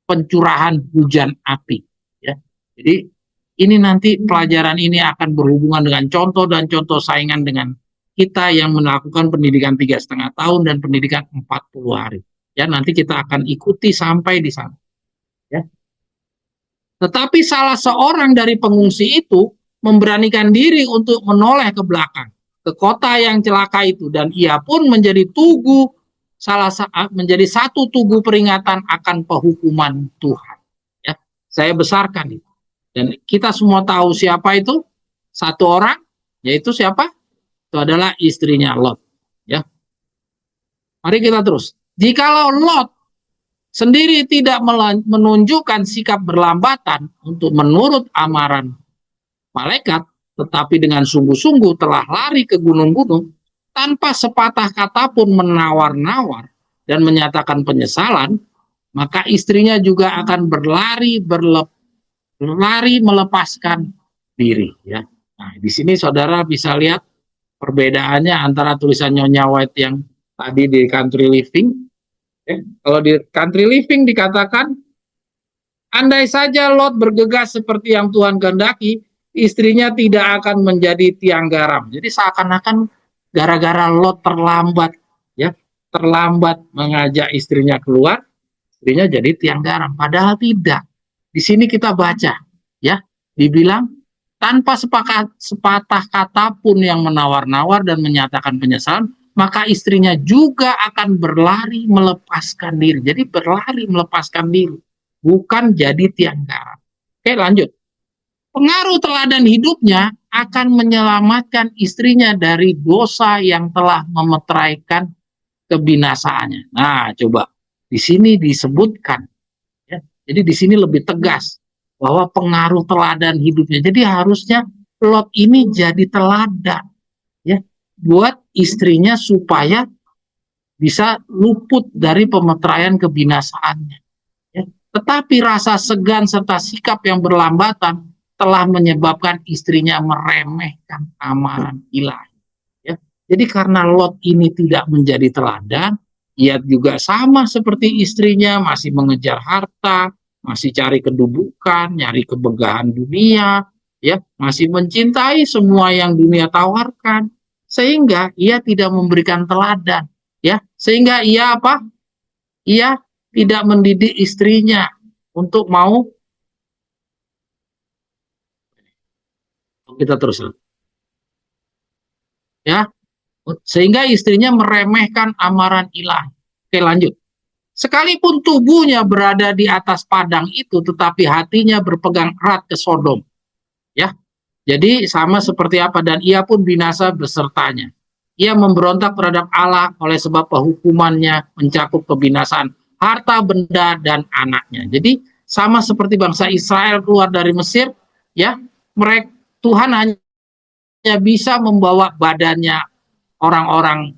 pencurahan hujan api. Ya, jadi ini nanti pelajaran ini akan berhubungan dengan contoh dan contoh saingan dengan kita yang melakukan pendidikan 3,5 tahun dan pendidikan 40 hari. Ya, nanti kita akan ikuti sampai di sana. Ya. Tetapi salah seorang dari pengungsi itu memberanikan diri untuk menoleh ke belakang ke kota yang celaka itu, dan ia pun menjadi menjadi satu tugu peringatan akan penghukuman Tuhan. Ya, saya besarkan itu. Dan kita semua tahu siapa itu? Satu orang, yaitu siapa? Itu adalah istrinya Lot. Ya, mari kita terus. Jikalau Lot sendiri tidak menunjukkan sikap berlambatan untuk menurut amaran malaikat, tetapi dengan sungguh-sungguh telah lari ke gunung-gunung tanpa sepatah kata pun menawar-nawar dan menyatakan penyesalan, maka istrinya juga akan berlari melepaskan diri. Ya. Nah, di sini saudara bisa lihat perbedaannya antara tulisan Nyonya White yang tadi di Country Living. Kalau di Country Living dikatakan, andai saja Lot bergegas seperti yang Tuhan kehendaki, istrinya tidak akan menjadi tiang garam. Jadi seakan-akan gara-gara Lot terlambat, ya, terlambat mengajak istrinya keluar, istrinya jadi tiang garam. Padahal tidak. Di sini kita baca, ya, dibilang tanpa sepatah kata pun yang menawar-nawar dan menyatakan penyesalan, maka istrinya juga akan berlari melepaskan diri. Jadi berlari melepaskan diri, bukan jadi tiang garam. Oke, lanjut. Pengaruh teladan hidupnya akan menyelamatkan istrinya dari dosa yang telah memeteraikan kebinasaannya. Nah, coba di sini disebutkan, ya. Jadi di sini lebih tegas bahwa pengaruh teladan hidupnya. Jadi harusnya Lot ini jadi teladan, ya, buat istrinya supaya bisa luput dari pemeteraian kebinasaannya. Ya. Tetapi rasa segan serta sikap yang berlambatan telah menyebabkan istrinya meremehkan amaran ilahi. Ya. Jadi karena Lot ini tidak menjadi teladan, ia juga sama seperti istrinya, masih mengejar harta, masih cari kedudukan, nyari kemegahan dunia, ya, masih mencintai semua yang dunia tawarkan, sehingga ia tidak memberikan teladan, ya, sehingga ia apa? Ia tidak mendidik istrinya untuk mau. Kita terus, ya, sehingga istrinya meremehkan amaran ilahi. Oke, lanjut. Sekalipun tubuhnya berada di atas padang itu, tetapi hatinya berpegang erat ke Sodom. Ya, jadi sama seperti apa, dan ia pun binasa besertanya. Ia memberontak terhadap Allah oleh sebab penghukumannya mencakup kebinasaan harta benda dan anaknya. Jadi sama seperti bangsa Israel keluar dari Mesir, ya, mereka Tuhan hanya bisa membawa badannya orang-orang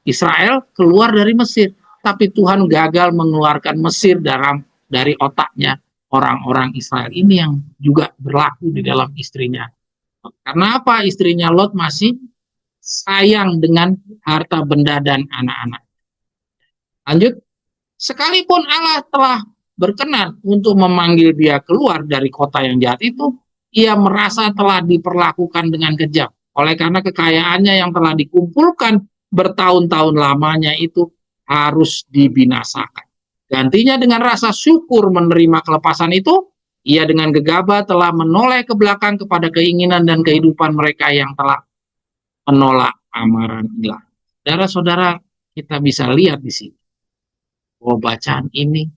Israel keluar dari Mesir, tapi Tuhan gagal mengeluarkan Mesir dari otaknya orang-orang Israel. Ini yang juga berlaku di dalam istrinya. Karena apa? Istrinya Lot masih sayang dengan harta benda dan anak-anak. Lanjut. Sekalipun Allah telah berkenan untuk memanggil dia keluar dari kota yang jahat itu, ia merasa telah diperlakukan dengan kejam. Oleh karena kekayaannya yang telah dikumpulkan bertahun-tahun lamanya itu harus dibinasakan. Gantinya dengan rasa syukur menerima kelepasan itu, ia dengan gegabah telah menoleh ke belakang kepada keinginan dan kehidupan mereka yang telah menolak amaran ilahi. Saudara-saudara, kita bisa lihat di sini bahwa bacaan ini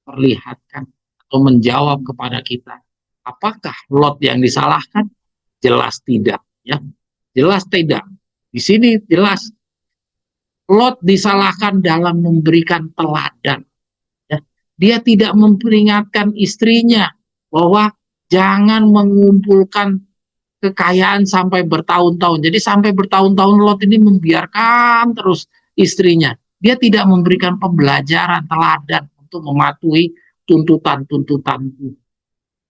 perlihatkan atau menjawab kepada kita, apakah Lot yang disalahkan? Jelas tidak, ya. Jelas tidak. Di sini jelas Lot disalahkan dalam memberikan teladan. Ya. Dia tidak memperingatkan istrinya bahwa jangan mengumpulkan kekayaan sampai bertahun-tahun. Jadi sampai bertahun-tahun Lot ini membiarkan terus istrinya. Dia tidak memberikan pembelajaran teladan untuk mematuhi tuntutan-tuntutan.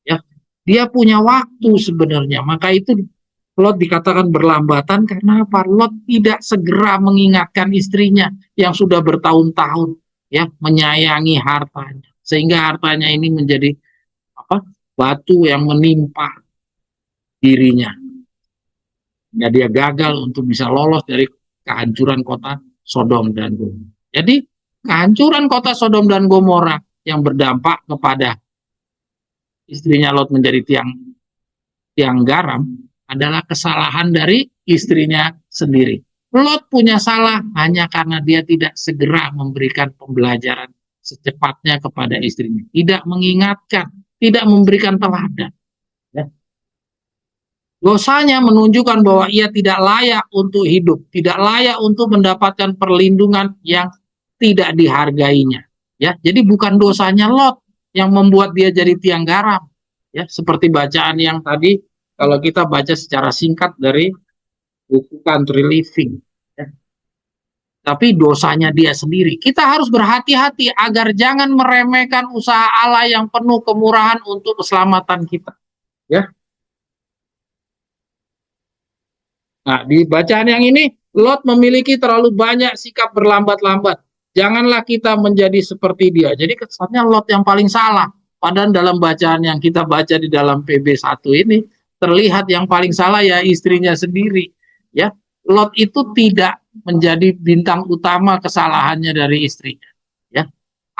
Ya, dia punya waktu sebenarnya. Maka itu Lot dikatakan berlambatan karena apa? Lot tidak segera mengingatkan istrinya yang sudah bertahun-tahun ya menyayangi hartanya. Sehingga hartanya ini menjadi apa? Batu yang menimpa dirinya. Ya, dia gagal untuk bisa lolos dari kehancuran kota Sodom dan Gomora. Jadi kehancuran kota Sodom dan Gomora yang berdampak kepada istrinya Lot menjadi tiang garam adalah kesalahan dari istrinya sendiri. Lot punya salah hanya karena dia tidak segera memberikan pembelajaran secepatnya kepada istrinya, tidak mengingatkan, tidak memberikan teladan. Ya. Dosanya menunjukkan bahwa ia tidak layak untuk hidup, tidak layak untuk mendapatkan perlindungan yang tidak dihargainya. Ya, jadi bukan dosanya Lot yang membuat dia jadi tiang garam. Ya, seperti bacaan yang tadi kalau kita baca secara singkat dari buku Country Living. Ya. Tapi dosanya dia sendiri. Kita harus berhati-hati agar jangan meremehkan usaha Allah yang penuh kemurahan untuk keselamatan kita. Ya. Nah, di bacaan yang ini, Lot memiliki terlalu banyak sikap berlambat-lambat. Janganlah kita menjadi seperti dia. Jadi kesannya Lot yang paling salah. Padahal dalam bacaan yang kita baca di dalam PB1 ini, terlihat yang paling salah ya istrinya sendiri. Ya, Lot itu tidak menjadi bintang utama kesalahannya dari istrinya. Ya,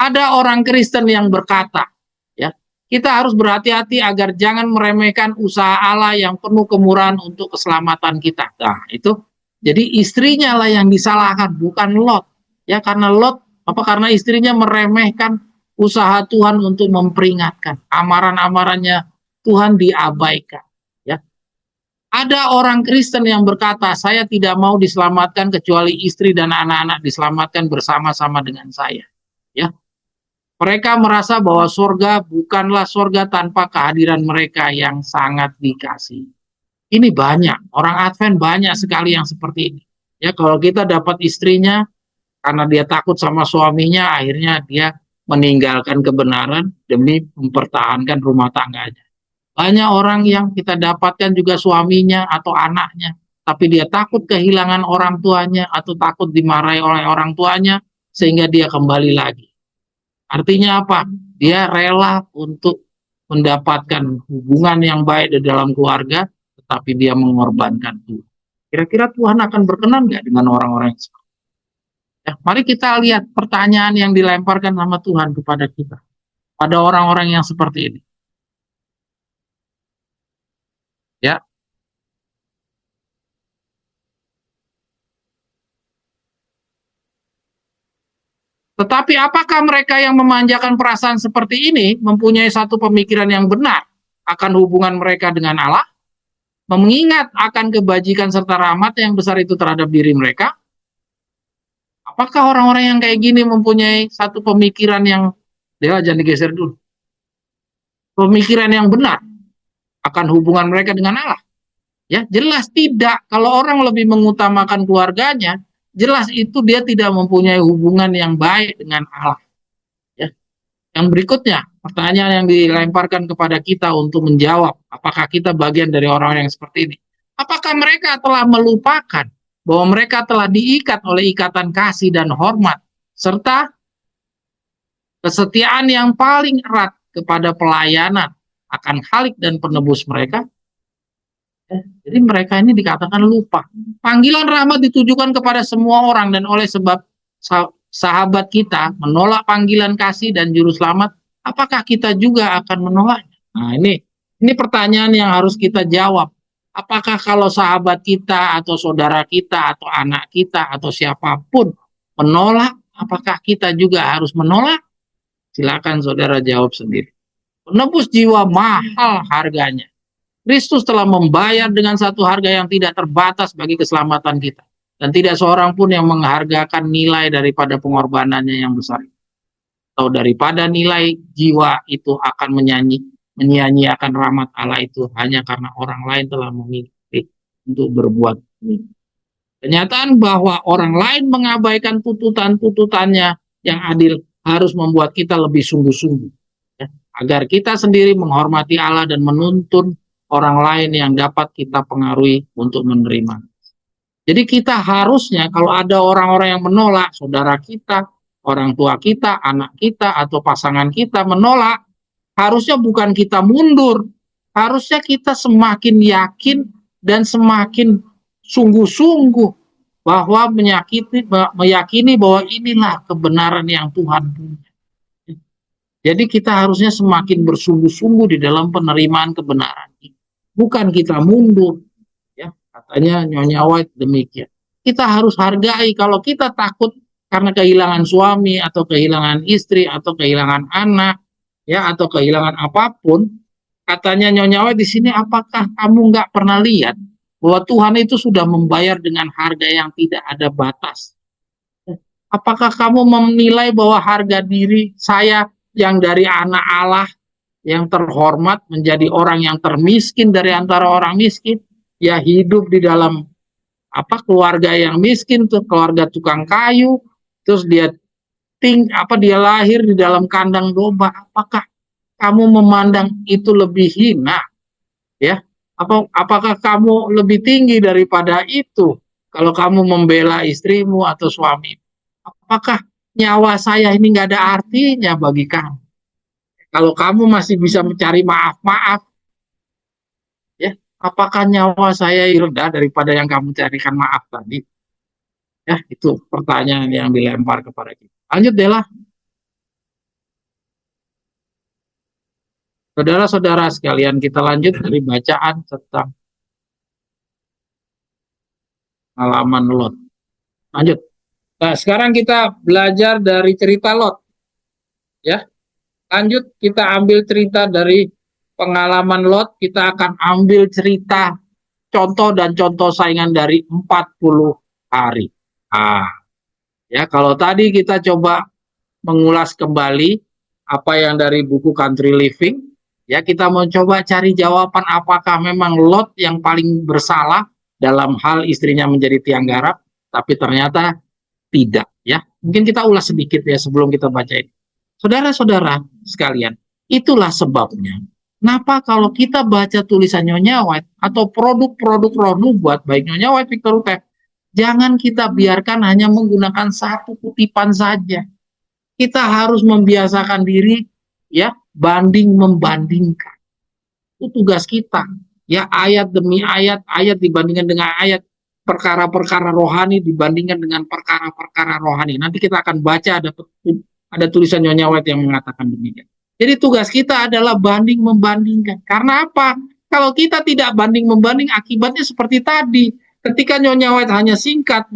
ada orang Kristen yang berkata, ya, kita harus berhati-hati agar jangan meremehkan usaha Allah yang penuh kemurahan untuk keselamatan kita. Nah, itu jadi istrinya lah yang disalahkan, bukan Lot. Ya, karena Lot karena istrinya meremehkan usaha Tuhan untuk memperingatkan. Amaran-amarannya Tuhan diabaikan. Ya. Ada orang Kristen yang berkata, saya tidak mau diselamatkan kecuali istri dan anak-anak diselamatkan bersama-sama dengan saya. Ya. Mereka merasa bahwa surga bukanlah surga tanpa kehadiran mereka yang sangat dikasihi. Ini banyak, orang Advent banyak sekali yang seperti ini. Ya, kalau kita dapat istrinya karena dia takut sama suaminya, akhirnya dia meninggalkan kebenaran demi mempertahankan rumah tangganya. Banyak orang yang kita dapatkan juga suaminya atau anaknya, tapi dia takut kehilangan orang tuanya atau takut dimarahi oleh orang tuanya, sehingga dia kembali lagi. Artinya apa? Dia rela untuk mendapatkan hubungan yang baik di dalam keluarga, tetapi dia mengorbankan Tuhan. Kira-kira Tuhan akan berkenan nggak dengan orang-orang yang seperti itu? Ya, mari kita lihat pertanyaan yang dilemparkan sama Tuhan kepada kita. Pada orang-orang yang seperti ini. Ya, tetapi apakah mereka yang memanjakan perasaan seperti ini mempunyai satu pemikiran yang benar akan hubungan mereka dengan Allah? Mengingat akan kebajikan serta rahmat yang besar itu terhadap diri mereka? Apakah orang-orang yang kayak gini mempunyai satu pemikiran yang, dia jangan digeser dulu, pemikiran yang benar akan hubungan mereka dengan Allah? Ya, jelas tidak. Kalau orang lebih mengutamakan keluarganya, jelas itu dia tidak mempunyai hubungan yang baik dengan Allah. Ya. Yang berikutnya, pertanyaan yang dilemparkan kepada kita untuk menjawab, apakah kita bagian dari orang-orang yang seperti ini? Apakah mereka telah melupakan bahwa mereka telah diikat oleh ikatan kasih dan hormat, serta kesetiaan yang paling erat kepada pelayanan akan Khalik dan penebus mereka? Jadi mereka ini dikatakan lupa. Panggilan rahmat ditujukan kepada semua orang, dan oleh sebab sahabat kita menolak panggilan kasih dan juru selamat, apakah kita juga akan menolaknya? Nah, ini pertanyaan yang harus kita jawab. Apakah kalau sahabat kita atau saudara kita atau anak kita atau siapapun menolak, apakah kita juga harus menolak? Silakan saudara jawab sendiri. Penebus jiwa mahal harganya. Kristus telah membayar dengan satu harga yang tidak terbatas bagi keselamatan kita. Dan tidak seorang pun yang menghargakan nilai daripada pengorbanannya yang besar. Atau daripada nilai jiwa itu akan menyanyi, menyia-nyiakan rahmat Allah itu hanya karena orang lain telah memilih untuk berbuat demikian. Kenyataan bahwa orang lain mengabaikan tuntutan-tuntutannya yang adil harus membuat kita lebih sungguh-sungguh, ya, agar kita sendiri menghormati Allah dan menuntun orang lain yang dapat kita pengaruhi untuk menerima. Jadi kita harusnya kalau ada orang-orang yang menolak, saudara kita, orang tua kita, anak kita, atau pasangan kita menolak, harusnya bukan kita mundur, harusnya kita semakin yakin dan semakin sungguh-sungguh bahwa meyakini bahwa inilah kebenaran yang Tuhan punya. Jadi kita harusnya semakin bersungguh-sungguh di dalam penerimaan kebenaran ini. Bukan kita mundur, ya katanya Nyonya White demikian. Kita harus hargai. Kalau kita takut karena kehilangan suami atau kehilangan istri atau kehilangan anak, ya atau kehilangan apapun, katanya Nyonya White di sini, apakah kamu nggak pernah lihat bahwa Tuhan itu sudah membayar dengan harga yang tidak ada batas? Apakah kamu menilai bahwa harga diri saya yang dari anak Allah yang terhormat menjadi orang yang termiskin dari antara orang miskin, ya hidup di dalam keluarga yang miskin, tuh keluarga tukang kayu, terus dia dia lahir di dalam kandang domba, apakah kamu memandang itu lebih hina, ya? Apakah kamu lebih tinggi daripada itu kalau kamu membela istrimu atau suami? Apakah nyawa saya ini nggak ada artinya bagi kamu? Kalau kamu masih bisa mencari maaf-maaf, ya, apakah nyawa saya rendah daripada yang kamu carikan maaf tadi? Ya, itu pertanyaan yang dilempar kepada kita. Lanjut, Dela. Saudara-saudara sekalian, kita lanjut dari bacaan tentang pengalaman Lot. Lanjut. Nah, sekarang kita belajar dari cerita Lot. Ya, lanjut kita ambil cerita dari pengalaman Lot. Kita akan ambil cerita contoh dan contoh saingan dari 40 hari. Ya, kalau tadi kita coba mengulas kembali apa yang dari buku Country Living, ya kita mau coba cari jawaban apakah memang Lot yang paling bersalah dalam hal istrinya menjadi tiang garap, tapi ternyata tidak, ya. Mungkin kita ulas sedikit ya sebelum kita baca ini. Saudara-saudara sekalian, itulah sebabnya kenapa kalau kita baca tulisan Nyonya White atau produk-produk roh nubuat baik Nyonya White, Victor Utek, jangan kita biarkan hanya menggunakan satu kutipan saja. Kita harus membiasakan diri, ya, banding membandingkan. Itu tugas kita. Ya, ayat demi ayat, ayat dibandingkan dengan ayat, perkara-perkara rohani dibandingkan dengan perkara-perkara rohani. Nanti kita akan baca ada tulisan Nyonya White yang mengatakan demikian. Jadi tugas kita adalah banding membandingkan. Karena apa? Kalau kita tidak banding membanding, akibatnya seperti tadi. Ketika Nyonya White hanya singkat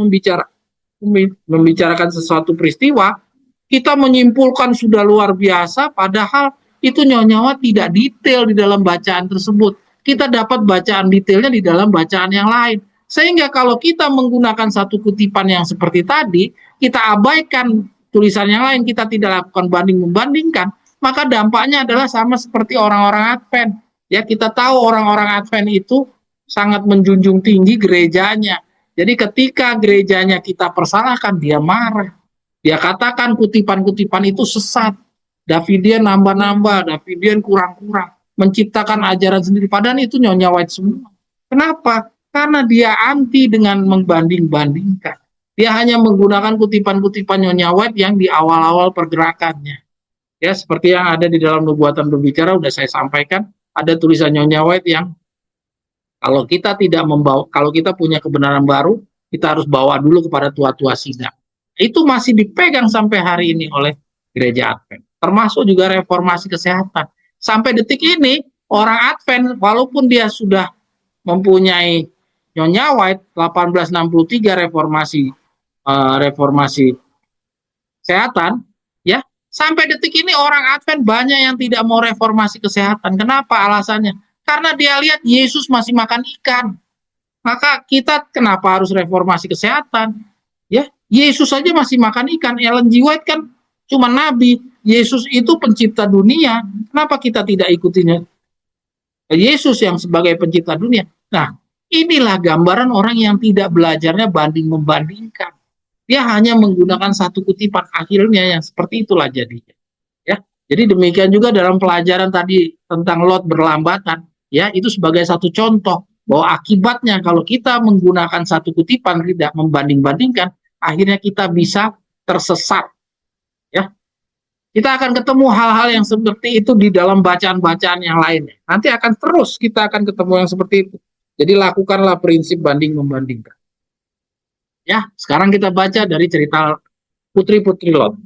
membicarakan sesuatu peristiwa, kita menyimpulkan sudah luar biasa, padahal itu Nyonya White tidak detail di dalam bacaan tersebut. Kita dapat bacaan detailnya di dalam bacaan yang lain. Sehingga kalau kita menggunakan satu kutipan yang seperti tadi, kita abaikan tulisan yang lain, kita tidak lakukan banding-membandingkan, maka dampaknya adalah sama seperti orang-orang Advent. Ya, kita tahu orang-orang Advent itu sangat menjunjung tinggi gerejanya. Jadi ketika gerejanya kita persalahkan, dia marah. Dia katakan kutipan-kutipan itu sesat. Davidian nambah-nambah, Davidian kurang-kurang. Menciptakan ajaran sendiri. Padahal itu Nyonya White semua. Kenapa? Karena dia anti dengan membanding-bandingkan. Dia hanya menggunakan kutipan-kutipan Nyonya White yang di awal-awal pergerakannya. Ya, seperti yang ada di dalam Nubuatan Berbicara, udah saya sampaikan, ada tulisan Nyonya White yang kalau kita tidak membawa, kalau kita punya kebenaran baru, kita harus bawa dulu kepada tua-tua sidang. Itu masih dipegang sampai hari ini oleh gereja Advent. Termasuk juga reformasi kesehatan. Sampai detik ini, orang Advent, walaupun dia sudah mempunyai Nyonya White 1863 reformasi kesehatan, ya, sampai detik ini orang Advent banyak yang tidak mau reformasi kesehatan. Kenapa alasannya? Karena dia lihat Yesus masih makan ikan. Maka kita kenapa harus reformasi kesehatan? Ya, Yesus saja masih makan ikan. Ellen G. White kan cuma nabi. Yesus itu pencipta dunia. Kenapa kita tidak ikutinya? Yesus yang sebagai pencipta dunia. Nah, inilah gambaran orang yang tidak belajarnya banding-membandingkan. Dia hanya menggunakan satu kutipan, akhirnya yang seperti itulah jadinya. Ya, jadi demikian juga dalam pelajaran tadi tentang Lot berlambatan, ya itu sebagai satu contoh bahwa akibatnya kalau kita menggunakan satu kutipan tidak membanding-bandingkan, akhirnya kita bisa tersesat. Ya, kita akan ketemu hal-hal yang seperti itu di dalam bacaan-bacaan yang lainnya. Nanti akan terus kita akan ketemu yang seperti itu. Jadi lakukanlah prinsip banding-membandingkan. Ya, sekarang kita baca dari cerita putri-putri Lot.